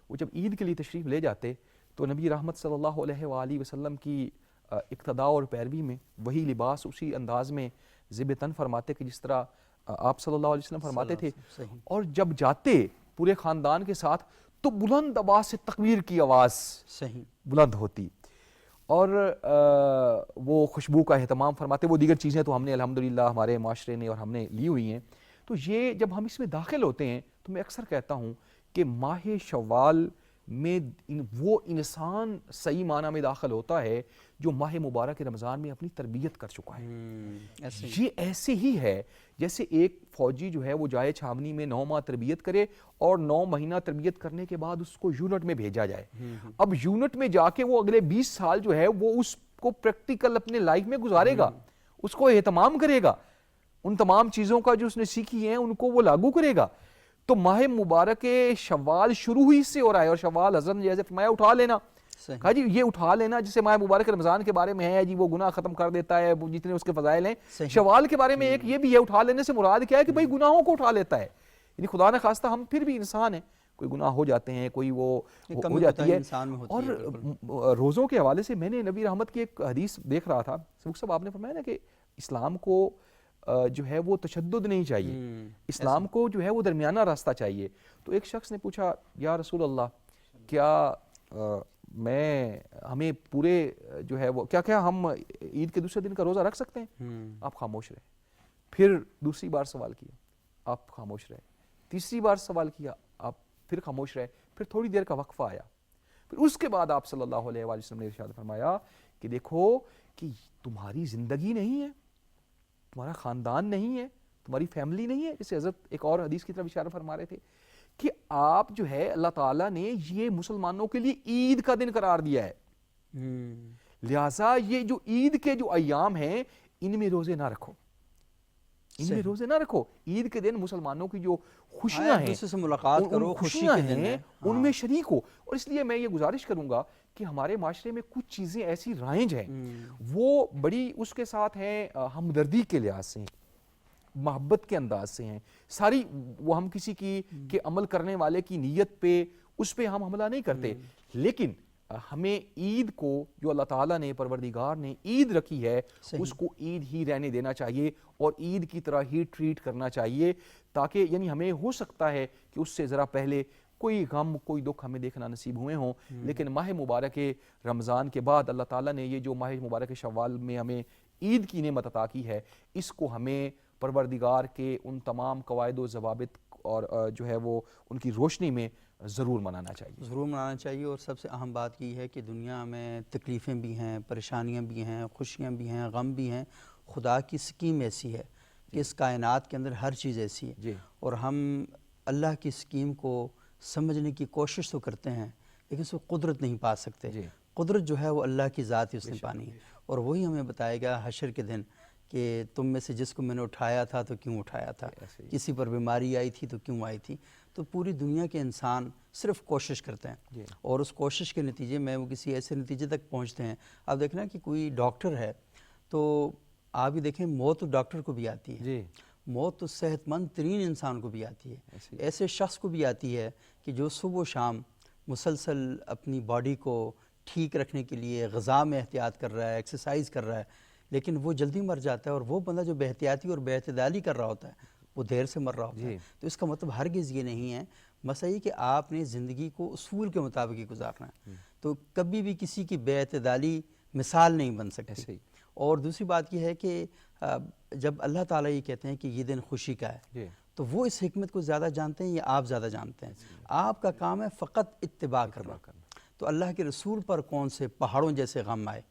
وہ جب عید کے لیے تشریف لے جاتے تو نبی رحمت صلی اللہ علیہ وآلہ وسلم کی اقتداء اور پیروی میں وہی لباس اسی انداز میں ذب تن فرماتے کہ جس طرح آپ صلی اللہ علیہ وسلم فرماتے تھے, اور جب جاتے پورے خاندان کے ساتھ تو بلند آواز سے تکبیر کی آواز صحیح بلند ہوتی, اور وہ خوشبو کا اہتمام فرماتے. وہ دیگر چیزیں تو ہم نے الحمدللہ ہمارے معاشرے نے اور ہم نے لی ہوئی ہیں. تو یہ جب ہم اس میں داخل ہوتے ہیں تو میں اکثر کہتا ہوں کہ ماہ شوال میں وہ انسان صحیح معنی میں داخل ہوتا ہے جو ماہ مبارک رمضان میں اپنی تربیت کر چکا ہے. یہ ایسے ہی ہے جیسے ایک فوجی جو ہے وہ جائے چھاونی میں 9 ماہ تربیت کرے اور 9 مہینہ تربیت کرنے کے بعد اس کو یونٹ میں بھیجا جائے. اب یونٹ میں جا کے وہ اگلے 20 سال جو ہے وہ اس کو پریکٹیکل اپنے لائف میں گزارے گا, اس کو اہتمام کرے گا, ان تمام چیزوں کا جو اس نے سیکھی ہیں ان کو وہ لاگو کرے گا. تو ماہ مبارک شوال شروع ہی سے ہو رہا ہے, اور شوال حضرت نے جیسے فرمایا اٹھا لینا, کہا جی یہ اٹھا لینا, جسے ماہ مبارک رمضان کے بارے میں ہے جی وہ گناہ ختم کر دیتا ہے جتنے اس کے فضائل ہیں. شوال کے بارے میں ایک یہ بھی ہے, اٹھا لینے سے مراد کیا ہے کہ بھئی گناہوں کو اٹھا لیتا ہے. یعنی خدا نہ خواستہ ہم پھر بھی انسان ہیں, کوئی گناہ ہو جاتے ہیں, کوئی وہ ہو جاتی ہے. اور روزوں کے حوالے سے میں نے نبی رحمت کی ایک حدیث دیکھ رہا تھا, صاحب آپ نے فرمایا نا کہ اسلام کو جو ہے وہ تشدد نہیں چاہیے, اسلام کو جو ہے وہ درمیانہ راستہ چاہیے. تو ایک شخص نے پوچھا یا رسول اللہ کیا ہمیں پورے جو ہے وہ کیا ہم عید کے دوسرے دن کا روزہ رکھ سکتے ہیں؟ آپ خاموش رہے. پھر دوسری بار سوال کیا, آپ خاموش رہے. تیسری بار سوال کیا, آپ پھر خاموش رہے. پھر تھوڑی دیر کا وقفہ آیا, پھر اس کے بعد آپ صلی اللہ علیہ وآلہ وسلم نے ارشاد فرمایا کہ دیکھو کہ تمہاری زندگی نہیں ہے, تمہارا خاندان نہیں ہے, تمہاری فیملی نہیں ہے, جسے حضرت ایک اور حدیث کی طرف اشارہ فرما رہے تھے کہ آپ جو ہے اللہ تعالیٰ نے یہ مسلمانوں کے لیے عید کا دن قرار دیا ہے, لہٰذا یہ جو عید کے جو ایام ہیں ان میں روزے نہ رکھو, ان میں روزے نہ رکھو. عید کے دن مسلمانوں کی جو خوشیاں ہیں, سے ملاقات کرو, خوشیاں ہیں, ان میں شریک ہو. اور اس لیے میں یہ گزارش کروں گا کہ ہمارے معاشرے میں کچھ چیزیں ایسی رائج ہیں وہ بڑی اس کے ساتھ ہیں ہمدردی کے لحاظ سے, محبت کے انداز سے ہیں ساری, وہ ہم کسی کی کہ عمل کرنے والے کی نیت پہ اس پہ ہم حملہ نہیں کرتے, لیکن ہمیں عید کو جو اللہ تعالیٰ نے پروردگار نے عید رکھی ہے اس کو عید ہی رہنے دینا چاہیے اور عید کی طرح ہی ٹریٹ کرنا چاہیے, تاکہ یعنی ہمیں ہو سکتا ہے کہ اس سے ذرا پہلے کوئی غم کوئی دکھ ہمیں دیکھنا نصیب ہوئے ہوں, لیکن ماہ مبارک رمضان کے بعد اللہ تعالیٰ نے یہ جو ماہ مبارک شوال میں ہمیں عید کی نعمت عطا کی ہے, اس کو ہمیں پروردگار کے ان تمام قواعد و ضوابط اور جو ہے وہ ان کی روشنی میں ضرور منانا چاہیے. ضرور منانا چاہیے. اور سب سے اہم بات یہ ہے کہ دنیا میں تکلیفیں بھی ہیں, پریشانیاں بھی ہیں, خوشیاں بھی ہیں, غم بھی ہیں. خدا کی سکیم ایسی ہے کہ اس کائنات کے اندر ہر چیز ایسی ہے, اور ہم اللہ کی سکیم کو سمجھنے کی کوشش تو کرتے ہیں لیکن اس کو قدرت نہیں پا سکتے. قدرت جو ہے وہ اللہ کی ذات ہی اس نے پانی ہے, اور وہی ہمیں بتائے گا حشر کے دن کہ تم میں سے جس کو میں نے اٹھایا تھا تو کیوں اٹھایا تھا, کسی پر بیماری آئی تھی تو کیوں آئی تھی. تو پوری دنیا کے انسان صرف کوشش کرتے ہیں, اور اس کوشش کے نتیجے میں وہ کسی ایسے نتیجے تک پہنچتے ہیں. اب دیکھنا کہ کوئی ڈاکٹر ہے تو آپ بھی دیکھیں موت ڈاکٹر کو بھی آتی ہے, موت تو صحت مند ترین انسان کو بھی آتی ہے، ایسے شخص کو بھی آتی ہے کہ جو صبح و شام مسلسل اپنی باڈی کو ٹھیک رکھنے کے لیے غذا میں احتیاط کر رہا ہے، ایکسرسائز کر رہا ہے، لیکن وہ جلدی مر جاتا ہے، اور وہ بندہ جو بے احتیاطی اور بے اعتدالی کر رہا ہوتا ہے وہ دیر سے مر رہا ہوتا ہے۔ تو اس کا مطلب ہرگز یہ نہیں ہے، مسئلہ یہ کہ آپ نے زندگی کو اصول کے مطابق ہی گزارنا ہے، تو کبھی بھی کسی کی بے اعتدالی مثال نہیں بن سکتی۔ اور دوسری بات یہ ہے کہ جب اللہ تعالیٰ یہ کہتے ہیں کہ یہ دن خوشی کا ہے، تو وہ اس حکمت کو زیادہ جانتے ہیں یا آپ زیادہ جانتے ہیں؟ آپ کا کام ہے فقط اتباع کرنا۔ تو اللہ کے رسول پر کون سے پہاڑوں جیسے غم آئے؟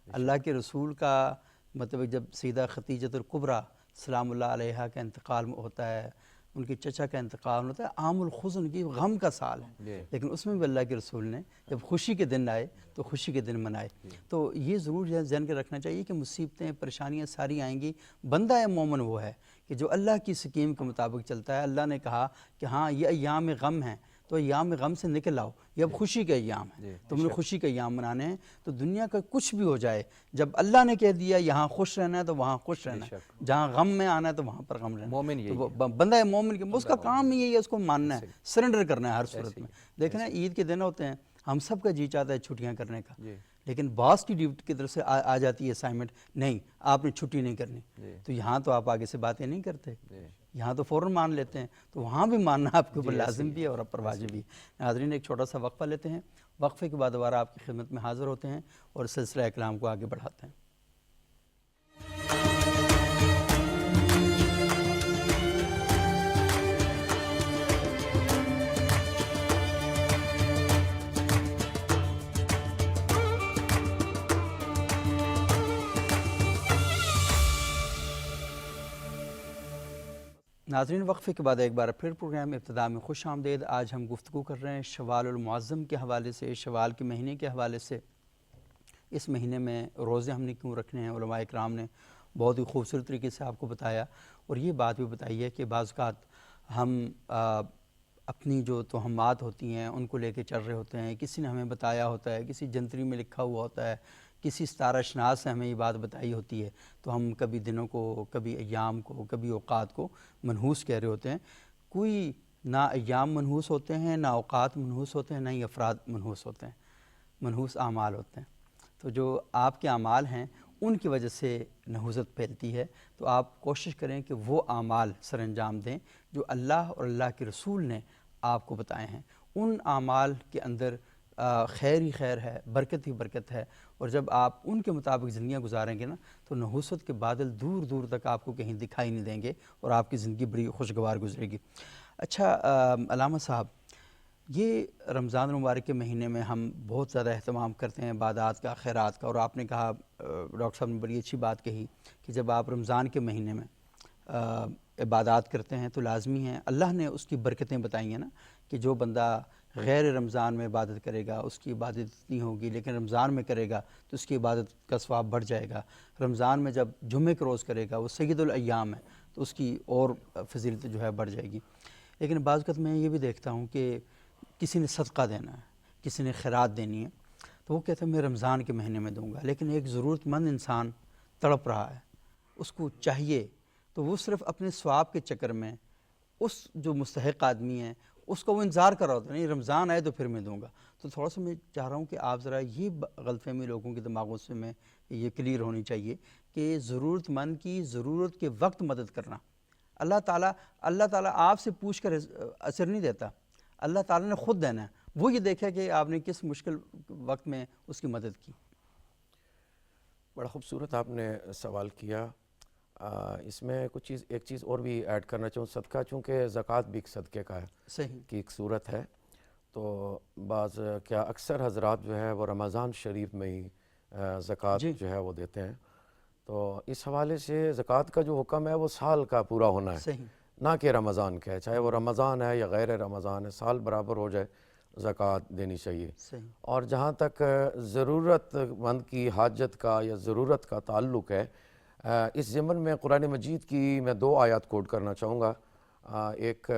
اللہ کے رسول کا مطلب جب سیدہ خدیجۃ الکبریٰ سلام اللہ علیہا کا انتقال ہوتا ہے، ان کے چچا کا انتقال ہوتا ہے، عام الحزن کی غم کا سال ہے، لیکن اس میں بھی اللہ کے رسول نے جب خوشی کے دن آئے تو خوشی کے دن منائے۔ تو یہ ضرور ذہن کے رکھنا چاہیے کہ مصیبتیں پریشانیاں ساری آئیں گی، بندہ مومن وہ ہے کہ جو اللہ کی سکیم کے مطابق چلتا ہے۔ اللہ نے کہا کہ ہاں یہ ایام غم ہیں، تو ایام غم سے نکل آؤ، یہ اب خوشی کے ایام ہیں، تم نے خوشی کے ایام منانے ہیں۔ تو دنیا کا کچھ بھی ہو جائے، جب اللہ نے کہہ دیا یہاں خوش رہنا ہے تو وہاں خوش رہنا ہے، جہاں غم میں آنا ہے تو وہاں پر غم رہنا ہے۔ تو بندہ مومن کے اس کا کام ہی یہی ہے، اس کو ماننا ہے، سرنڈر کرنا ہے ہر صورت میں۔ دیکھیں نا عید کے دن ہوتے ہیں، ہم سب کا جی چاہتا ہے چھٹیاں کرنے کا، لیکن باس کی ڈیوٹی کی طرف سے آ جاتی ہے اسائنمنٹ، نہیں آپ نے چھٹی نہیں کرنی، تو یہاں تو آپ آگے سے باتیں نہیں کرتے، یہاں تو فوراً مان لیتے ہیں، تو وہاں بھی ماننا آپ کے اوپر لازم بھی ہے اور آپ پر واجب بھی ہے۔ ناظرین ایک چھوٹا سا وقفہ لیتے ہیں، وقفے کے بعد دوبارہ آپ کی خدمت میں حاضر ہوتے ہیں اور سلسلہ کلام کو آگے بڑھاتے ہیں۔ ناظرین وقفے کے بعد ایک بار پھر پروگرام ابتدا میں خوش آمدید۔ آج ہم گفتگو کر رہے ہیں شوال المعظم کے حوالے سے، شوال کے مہینے کے حوالے سے۔ اس مہینے میں روزے ہم نے کیوں رکھنے ہیں، علماء اکرام نے بہت ہی خوبصورت طریقے سے آپ کو بتایا، اور یہ بات بھی بتائی ہے کہ بعض اوقات ہم اپنی جو توہمات ہوتی ہیں ان کو لے کے چل رہے ہوتے ہیں، کسی نے ہمیں بتایا ہوتا ہے، کسی جنتری میں لکھا ہوا ہوتا ہے، کسی ستارہ شناس نے ہمیں یہ بات بتائی ہوتی ہے، تو ہم کبھی دنوں کو، کبھی ایام کو، کبھی اوقات کو منحوس کہہ رہے ہوتے ہیں۔ کوئی نہ ایام منحوس ہوتے ہیں، نہ اوقات منحوس ہوتے ہیں، نہ ہی افراد منحوس ہوتے ہیں، منحوس اعمال ہوتے ہیں۔ تو جو آپ کے اعمال ہیں ان کی وجہ سے نحوست پھیلتی ہے، تو آپ کوشش کریں کہ وہ اعمال سر انجام دیں جو اللہ اور اللہ کے رسول نے آپ کو بتائے ہیں۔ ان اعمال کے اندر خیر ہی خیر ہے، برکت ہی برکت ہے، اور جب آپ ان کے مطابق زندگیاں گزاریں گے نا تو نحوست کے بادل دور دور تک آپ کو کہیں دکھائی نہیں دیں گے، اور آپ کی زندگی بڑی خوشگوار گزرے گی۔ اچھا علامہ صاحب، یہ رمضان المبارک کے مہینے میں ہم بہت زیادہ اہتمام کرتے ہیں عبادات کا، خیرات کا، اور آپ نے کہا ڈاکٹر صاحب نے بڑی اچھی بات کہی کہ جب آپ رمضان کے مہینے میں عبادات کرتے ہیں تو لازمی ہیں، اللہ نے اس کی برکتیں بتائی ہیں نا کہ جو بندہ غیر رمضان میں عبادت کرے گا اس کی عبادت اتنی ہوگی، لیکن رمضان میں کرے گا تو اس کی عبادت کا ثواب بڑھ جائے گا۔ رمضان میں جب جمعے کے روز کرے گا، وہ سید الایام ہے، تو اس کی اور فضیلت جو ہے بڑھ جائے گی۔ لیکن بعض اوقات میں یہ بھی دیکھتا ہوں کہ کسی نے صدقہ دینا ہے، کسی نے خیرات دینی ہے، تو وہ کہتا ہے میں رمضان کے مہینے میں دوں گا، لیکن ایک ضرورت مند انسان تڑپ رہا ہے، اس کو چاہیے، تو وہ صرف اپنے ثواب کے چکر میں اس جو مستحق آدمی ہے اس کو وہ انتظار کر رہا ہوتا ہے، نہیں رمضان آئے تو پھر میں دوں گا۔ تو تھوڑا سا میں چاہ رہا ہوں کہ آپ ذرا یہ غلط فہمی لوگوں کے دماغوں سے میں یہ کلیئر ہونی چاہیے کہ ضرورت مند کی ضرورت کے وقت مدد کرنا، اللہ تعالیٰ آپ سے پوچھ کر اثر نہیں دیتا، اللہ تعالیٰ نے خود دینا ہے، وہ یہ دیکھا کہ آپ نے کس مشکل وقت میں اس کی مدد کی۔ بڑا خوبصورت آپ نے سوال کیا۔ اس میں ایک چیز اور بھی ایڈ کرنا چاہوں، صدقہ چونکہ زکوٰۃ بھی ایک صدقے کا ہے، صحیح کی ایک صورت ہے، تو اکثر حضرات جو ہے وہ رمضان شریف میں ہی زکوٰۃ جو ہے وہ دیتے ہیں، تو اس حوالے سے زکوٰۃ کا جو حکم ہے وہ سال کا پورا ہونا ہے، صحیح، نہ کہ رمضان کا ہے، چاہے وہ رمضان ہے یا غیر رمضان ہے، سال برابر ہو جائے زکوٰۃ دینی چاہیے۔ صحیح، اور جہاں تک ضرورت مند کی حاجت کا یا ضرورت کا تعلق ہے، اس ضمن میں قرآن مجید کی میں 2 آیات کوٹ کرنا چاہوں گا۔ ایک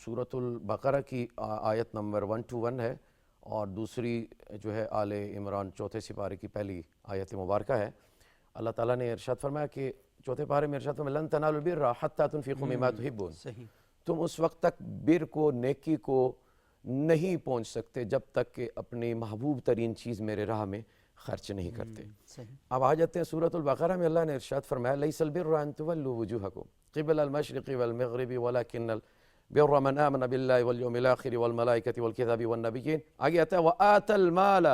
سورۃ البقرہ کی آیت نمبر 121 ہے، اور دوسری جو ہے آل عمران 4 سپارے کی پہلی آیت مبارکہ ہے۔ اللہ تعالیٰ نے ارشاد فرمایا کہ چوتھے پارے میں ارشاد فرمایا لن تنالوا البر حتى تنفقوا مما تحبون. صحیح. تم اس وقت تک بر کو نیکی کو نہیں پہنچ سکتے جب تک کہ اپنی محبوب ترین چیز میرے راہ میں خرچ نہیں کرتے. صحیح. اب آ جاتے ہیں سورۃ البقرہ میں اللہ نے ارشاد فرمایا لیس البر ان تولوا وجوہکم قبل المشرق والمغرب ولكن البر من آمن بالله واليوم الآخر والملائکة والکتاب والنبیین. آگے آتا ہے وآتى المال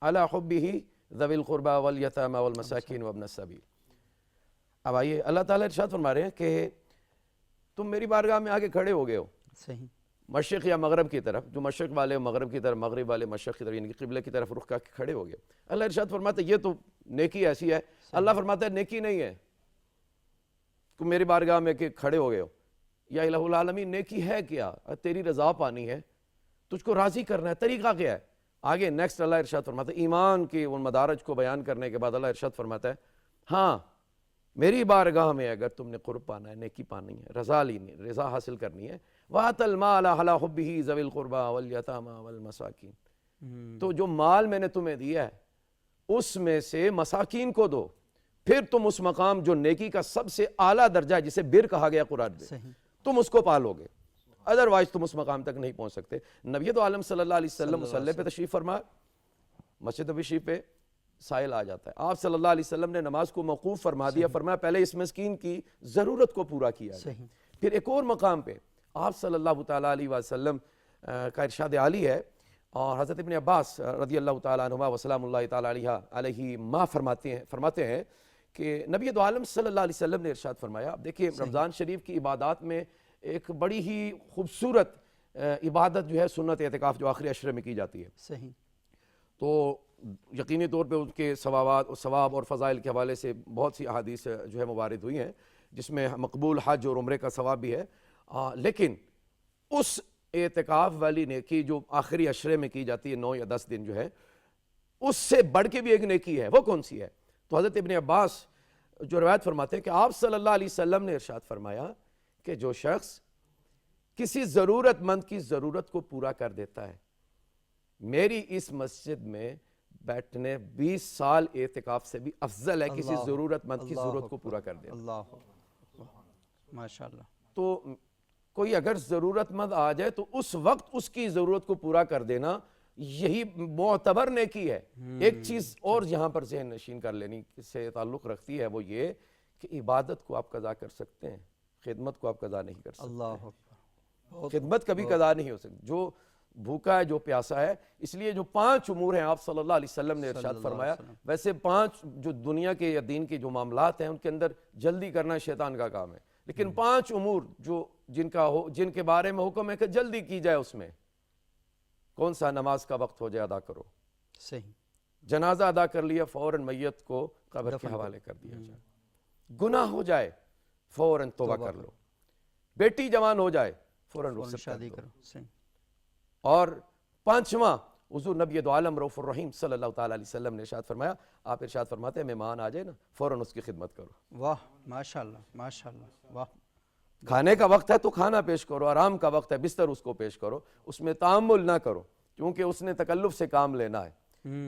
على حبه ذوی القربى والیتامى والمساکین وابن السبیل. اب آئیے اللہ تعالیٰ ارشاد فرما رہے ہیں کہ تم میری بارگاہ میں آگے کھڑے ہو گئے ہو صحیح. مشرق یا مغرب کی طرف, جو مشرق والے مغرب کی طرف, مغرب والے مشرق کی طرف, یعنی کہ قبلے کی طرف رخ کر کے کھڑے ہو گئے. اللہ ارشاد فرماتا ہے یہ تو نیکی ایسی ہے. اللہ فرماتا ہے نیکی نہیں ہے تم میری بارگاہ میں کہ کھڑے ہو گئے ہو. یا الہ العالمین نیکی ہے کیا؟ تیری رضا پانی ہے, تجھ کو راضی کرنا ہے. طریقہ کیا ہے؟ آگے نیکسٹ اللہ ارشاد فرماتا ہے ایمان کے ان مدارج کو بیان کرنے کے بعد اللہ ارشاد فرماتا ہے ہاں میری بارگاہ میں اگر تم نے قرب پانا ہے, نیکی پانی ہے, رضا لینی ہے, رضا حاصل کرنی ہے, وَآتَى الْمَالَ عَلَىٰ حُبِّهِ ذَوِي الْقُرْبَىٰ وَالْيَتَامَىٰ وَالْمَسَاكِينِ. تو جو مال میں نے تمہیں دیا ہے اس میں سے مساکین کو دو, پھر تم اس مقام جو نیکی کا سب سے اعلیٰ درجہ ہے جسے بر کہا گیا قرآن میں, تم اس کو پالو گے. ادروائز تم اس مقام تک نہیں پہنچ سکتے. نبی تو عالم صلی اللہ علیہ وسلم مصلی پہ تشریف فرما, مسجد نبوی پہ سائل آ جاتا ہے. آپ صلی اللہ علیہ وسلم نے نماز کو موقوف فرما دیا, فرمایا پہلے اس مسکین کی ضرورت کو پورا کیا جائے. پھر ایک اور مقام پہ آپ صلی اللہ تعالیٰ علیہ وسلم کا ارشاد عالی ہے, اور حضرت ابن عباس رضی اللہ تعالیٰ عنہما وسلام اللہ تعالیٰ علیہ ما فرماتے ہیں کہ نبی دو عالم صلی اللہ علیہ وسلم نے ارشاد فرمایا. اب دیکھیں رمضان شریف کی عبادات میں ایک بڑی ہی خوبصورت عبادت جو ہے سنت اعتکاف جو آخری عشرے میں کی جاتی ہے. صحیح. تو یقینی طور پہ ان کے ثواب اور فضائل کے حوالے سے بہت سی احادیث جو ہے موارد ہوئی ہیں جس میں مقبول حج اور عمرے کا ثواب بھی ہے. لیکن اس اعتکاف والی نیکی جو آخری عشرے میں کی جاتی ہے 9 یا 10 دن جو ہے, اس سے بڑھ کے بھی ایک نیکی ہے. وہ کون سی ہے؟ تو حضرت ابن عباس جو روایت فرماتے ہیں کہ آپ صلی اللہ علیہ وسلم نے ارشاد فرمایا کہ جو شخص کسی ضرورت مند کی ضرورت کو پورا کر دیتا ہے, میری اس مسجد میں بیٹھنے 20 سال اعتکاف سے بھی افضل ہے کسی ضرورت مند کی ضرورت کو پورا کر دینا. اللہ ماشاءاللہ. تو کوئی اگر ضرورت مند آ جائے تو اس وقت اس کی ضرورت کو پورا کر دینا یہی معتبر نیکی ہے. ایک چیز اور یہاں پر ذہن نشین کر لینی سے تعلق رکھتی ہے, وہ یہ کہ عبادت کو آپ قضا کر سکتے ہیں, خدمت کو آپ قضا نہیں کر سکتے. اللہ خدمت کبھی قضا نہیں ہو سکتی. جو بھوکا ہے, جو پیاسا ہے, اس لیے جو 5 امور ہیں آپ صلی اللہ علیہ وسلم نے ارشاد فرمایا. ویسے 5 جو دنیا کے یا دین کے جو معاملات ہیں ان کے اندر جلدی کرنا شیطان کا کام ہے, لیکن 5 امور جو جن کے بارے میں حکم ہے کہ جلدی کی جائے, اس میں کون سا؟ نماز کا وقت ہو جائے ادا کرو, صحیح. جنازہ ادا کر لیا فوراً میت کو قبر کے حوالے کر دیا جائے, گناہ ہو جائے فوراً توبہ کر لو, بیٹی جوان ہو جائے فوراً رخصت شادی کر کرو. لو, صحیح. اور 5واں حضور نبی دو عالم رؤوف الرحیم صلی اللہ تعالیٰ علیہ وسلم نے ارشاد فرمایا, آپ ارشاد فرماتے ہیں مہمان آ جائے نا فوراً اس کی خدمت کرو. واہ ماشاءاللہ ماشاءاللہ. واہ. کھانے کا وقت ہے تو کھانا پیش کرو, آرام کا وقت ہے بستر اس کو پیش کرو, اس میں تعامل نہ کرو کیونکہ اس نے تکلف سے کام لینا ہے.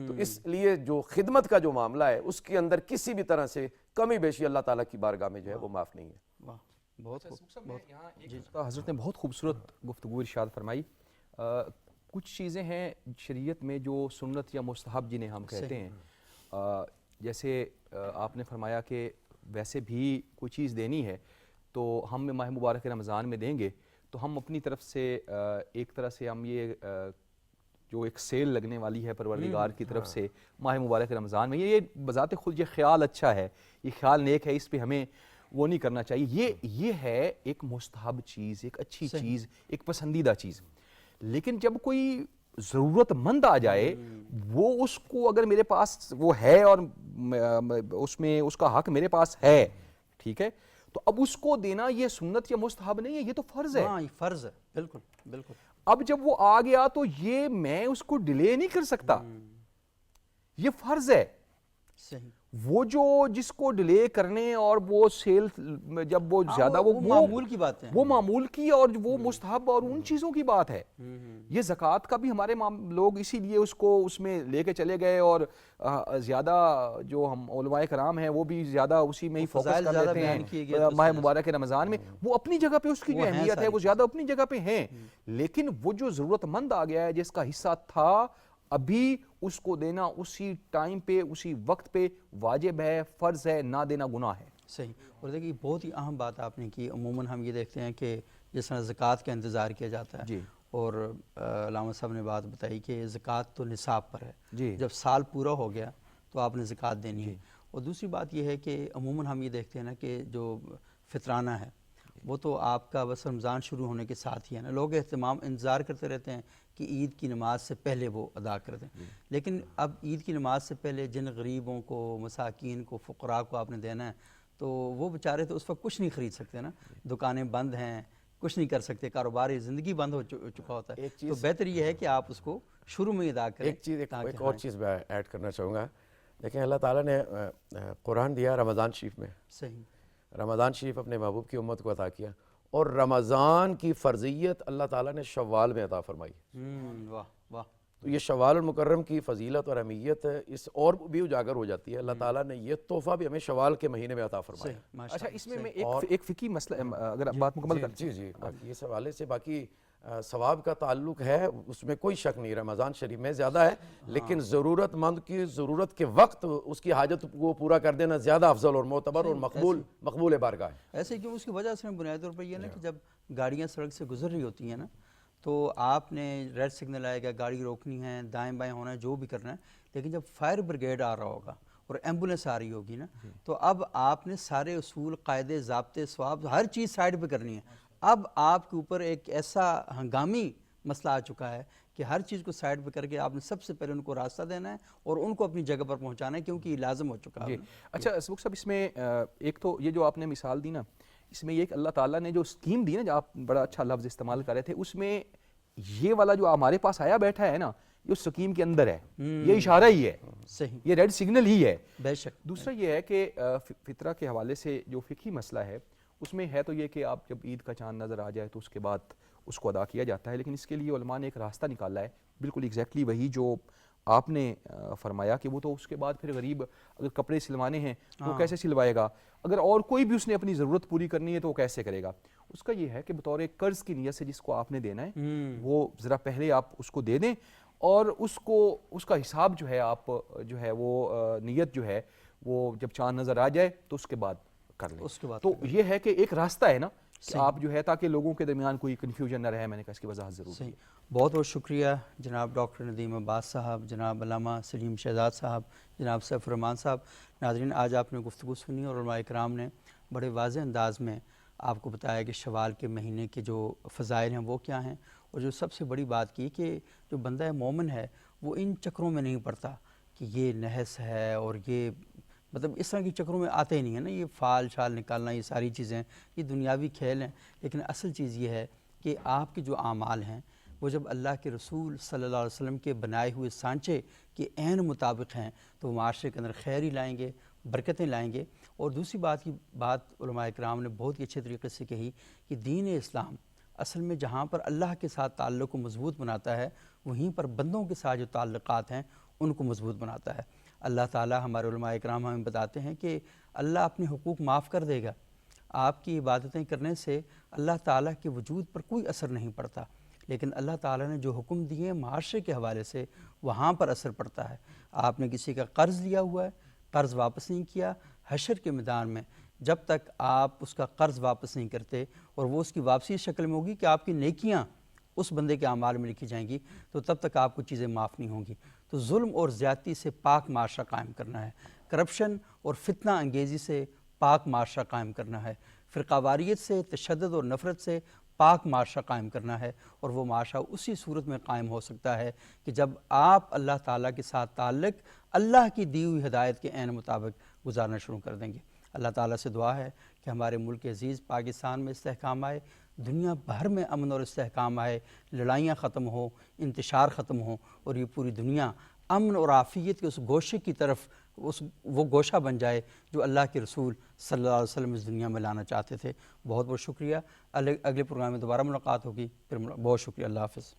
تو اس لیے جو خدمت کا جو معاملہ ہے اس کے اندر کسی بھی طرح سے کمی بیشی اللہ تعالیٰ کی بارگاہ میں جو ہے وہ معاف نہیں ہے. واہ بہت خوب. حضرت نے بہت خوبصورت گفتگو ارشاد فرمائی. کچھ چیزیں ہیں شریعت میں جو سنت یا مستحب جنہیں ہم کہتے ہیں, جیسے آپ نے فرمایا کہ ویسے بھی کوئی چیز دینی ہے تو ہم ماہ مبارک رمضان میں دیں گے تو ہم اپنی طرف سے ایک طرح سے ہم یہ جو ایک سیل لگنے والی ہے پروردگار کی طرف سے ماہ مبارک رمضان میں, یہ بذات خود یہ خیال اچھا ہے, یہ خیال نیک ہے, اس پہ ہمیں وہ نہیں کرنا چاہیے. یہ ہے ایک مستحب چیز, ایک اچھی چیز, ایک پسندیدہ چیز. لیکن جب کوئی ضرورت مند آ جائے, وہ اس کو اگر میرے پاس وہ ہے اور اس میں اس کا حق میرے پاس ہے, ٹھیک ہے, تو اب اس کو دینا یہ سنت یا مستحب نہیں ہے, یہ تو فرض ہے. ہاں فرض ہے, بالکل بالکل. اب جب وہ آ گیا تو یہ میں اس کو ڈیلے نہیں کر سکتا, یہ فرض ہے. صحیح. وہ جو جس کو ڈیلے کرنے اور وہ سیل جب وہ زیادہ وہ معمول کی باتیں ہیں، وہ معمول کی اور وہ مستحب اور ان چیزوں کی بات ہے. یہ زکوٰۃ کا بھی ہمارے لوگ اسی لیے اس کو اس میں لے کے چلے گئے اور زیادہ جو ہم علماء کرام ہیں وہ بھی زیادہ اسی میں ہی فوکس کر لیتے ہیں ماہ مبارک رمضان میں. وہ اپنی جگہ پہ اس کی جو اہمیت ہے وہ زیادہ اپنی جگہ پہ ہیں، لیکن وہ جو ضرورت مند آ گیا ہے جس کا حصہ تھا ابھی اس کو دینا اسی ٹائم پہ اسی وقت پہ واجب ہے، فرض ہے، نہ دینا گناہ ہے. صحیح. اور دیکھیے بہت ہی اہم بات آپ نے کی. عموماً ہم یہ دیکھتے ہیں کہ جس طرح زکوٰۃ کا انتظار کیا جاتا ہے جی. اور علامہ صاحب نے بات بتائی کہ زکوٰۃ تو نصاب پر ہے، جی. جب سال پورا ہو گیا تو آپ نے زکوٰۃ دینی ہے. اور دوسری بات یہ ہے کہ عموماً ہم یہ دیکھتے ہیں نا کہ جو فطرانہ ہے وہ تو آپ کا بس رمضان شروع ہونے کے ساتھ ہی ہے نا. لوگ اہتمام انتظار کرتے رہتے ہیں کہ عید کی نماز سے پہلے وہ ادا کر دیں، لیکن اب عید کی نماز سے پہلے جن غریبوں کو، مساکین کو، فقراء کو آپ نے دینا ہے تو وہ بیچارے تو اس وقت کچھ نہیں خرید سکتے نا، دکانیں بند ہیں، کچھ نہیں کر سکتے، کاروباری زندگی بند ہو چکا ہوتا ہے. تو بہتر یہ ہے کہ آپ اس کو شروع میں ادا کریں. ایک اور چیز میں ایڈ کرنا چاہوں گا. دیکھیں اللہ تعالیٰ نے قرآن دیا رمضان شریف میں. صحیح. رمضان شریف اپنے محبوب کی امت کو عطا کیا اور رمضان کی فرضیت اللہ تعالیٰ نے شوال میں عطا فرمائی. واہ واہ. تو یہ شوال المکرم کی فضیلت اور اہمیت اس اور بھی اجاگر ہو جاتی ہے. اللہ تعالیٰ نے یہ تحفہ بھی ہمیں شوال کے مہینے میں عطا فرمایا. اچھا اس میں ایک فقہی مسئلہ اگر بات مکمل کر. جی باقی اس حوالے سے باقی ثواب کا تعلق ہے اس میں کوئی شک نہیں، رمضان شریف میں زیادہ ہے، لیکن ضرورت مند کی ضرورت کے وقت اس کی حاجت کو پورا کر دینا زیادہ افضل اور معتبر اور مقبول بارگاہ ہے. ایسے کیوں؟ اس کی وجہ سے بنیادی طور پر یہ نا کہ جب گاڑیاں سڑک سے گزر رہی ہوتی ہیں نا تو آپ نے ریڈ سگنل آئے گا، گاڑی روکنی ہے، دائیں بائیں ہونا ہے، جو بھی کرنا ہے، لیکن جب فائر بریگیڈ آ رہا ہوگا اور ایمبولینس آ رہی ہوگی نا تو اب آپ نے سارے اصول، قاعدے، ضابطے، ثواب، ہر چیز سائڈ پہ کرنی ہے. اب آپ کے اوپر ایک ایسا ہنگامی مسئلہ آ چکا ہے کہ ہر چیز کو سائڈ پہ کر کے آپ نے سب سے پہلے ان کو راستہ دینا ہے اور ان کو اپنی جگہ پر پہنچانا ہے کیونکہ یہ لازم ہو چکا ہے. اچھا سبق صاحب، اس میں ایک تو یہ جو آپ نے مثال دی نا، اس میں یہ کہ اللہ تعالیٰ نے جو اسکیم دی نا، جو آپ بڑا اچھا لفظ استعمال کر رہے تھے، اس میں یہ والا جو ہمارے پاس آیا بیٹھا ہے نا یہ اس سکیم کے اندر ہے، یہ اشارہ ہی ہے. صحیح. یہ ریڈ سگنل ہی ہے. بے شک. دوسرا یہ ہے کہ فطرہ کے حوالے سے جو فقہی مسئلہ ہے اس میں ہے تو یہ کہ آپ جب عید کا چاند نظر آ جائے تو اس کے بعد اس کو ادا کیا جاتا ہے، لیکن اس کے لیے علماء نے ایک راستہ نکالا ہے بالکل ایگزیکٹلی وہی جو آپ نے فرمایا کہ وہ تو اس کے بعد پھر غریب اگر کپڑے سلوانے ہیں تو وہ کیسے سلوائے گا، اگر اور کوئی بھی اس نے اپنی ضرورت پوری کرنی ہے تو وہ کیسے کرے گا. اس کا یہ ہے کہ بطور قرض کی نیت سے جس کو آپ نے دینا ہے وہ ذرا پہلے آپ اس کو دے دیں اور اس کا حساب جو ہے آپ جو ہے وہ نیت جو ہے وہ جب چاند نظر آ جائے تو اس کے بعد کر لیں. تو یہ ہے کہ ایک راستہ ہے نا کہ آپ جو ہے تاکہ لوگوں کے درمیان کوئی کنفیوژن نہ رہے. میں نے کہا اس کی وضاحت ضرور. صحیح. بہت بہت شکریہ جناب ڈاکٹر ندیم عباس صاحب، جناب علامہ سلیم شہزاد صاحب، جناب سیف الرحمان صاحب. ناظرین، آج آپ نے گفتگو سنی اور علماء کرام نے بڑے واضح انداز میں آپ کو بتایا کہ شوال کے مہینے کے جو فضائل ہیں وہ کیا ہیں، اور جو سب سے بڑی بات کی کہ جو بندہ مومن ہے وہ ان چکروں میں نہیں پڑتا کہ یہ نحس ہے اور یہ مطلب اس طرح کی چکروں میں آتے ہی نہیں ہے نا. یہ فال شال نکالنا، یہ ساری چیزیں یہ دنیاوی کھیل ہیں، لیکن اصل چیز یہ ہے کہ آپ کے جو اعمال ہیں وہ جب اللہ کے رسول صلی اللہ علیہ وسلم کے بنائے ہوئے سانچے کے عین مطابق ہیں تو وہ معاشرے کے اندر خیر ہی لائیں گے، برکتیں لائیں گے. اور دوسری بات علماء کرام نے بہت ہی اچھے طریقے سے کہی کہ دین اسلام اصل میں جہاں پر اللہ کے ساتھ تعلق کو مضبوط بناتا ہے وہیں پر بندوں کے ساتھ جو تعلقات ہیں ان کو مضبوط بناتا ہے. اللہ تعالیٰ ہمارے علماء کرام ہمیں بتاتے ہیں کہ اللہ اپنے حقوق معاف کر دے گا. آپ کی عبادتیں کرنے سے اللہ تعالیٰ کے وجود پر کوئی اثر نہیں پڑتا، لیکن اللہ تعالیٰ نے جو حکم دیے ہیں معاشرے کے حوالے سے وہاں پر اثر پڑتا ہے. آپ نے کسی کا قرض لیا ہوا ہے، قرض واپس نہیں کیا، حشر کے میدان میں جب تک آپ اس کا قرض واپس نہیں کرتے اور وہ اس کی واپسی اس شکل میں ہوگی کہ آپ کی نیکیاں اس بندے کے اعمال میں لکھی جائیں گی تو تب تک آپ کو چیزیں معاف نہیں ہوں گی. تو ظلم اور زیادتی سے پاک معاشرہ قائم کرنا ہے، کرپشن اور فتنہ انگیزی سے پاک معاشرہ قائم کرنا ہے، فرقہ واریت سے، تشدد اور نفرت سے پاک معاشرہ قائم کرنا ہے. اور وہ معاشرہ اسی صورت میں قائم ہو سکتا ہے کہ جب آپ اللہ تعالیٰ کے ساتھ تعلق اللہ کی دی ہوئی ہدایت کے عین مطابق گزارنا شروع کر دیں گے. اللہ تعالیٰ سے دعا ہے کہ ہمارے ملک عزیز پاکستان میں استحکام آئے، دنیا بھر میں امن اور استحکام آئے، لڑائیاں ختم ہوں، انتشار ختم ہوں اور یہ پوری دنیا امن اور عافیت کے اس گوشے کی طرف وہ گوشہ بن جائے جو اللہ کے رسول صلی اللہ علیہ وسلم اس دنیا میں لانا چاہتے تھے۔ بہت بہت شکریہ، اگلے پروگرام میں دوبارہ ملاقات ہوگی، پھر بہت شکریہ، اللہ حافظ۔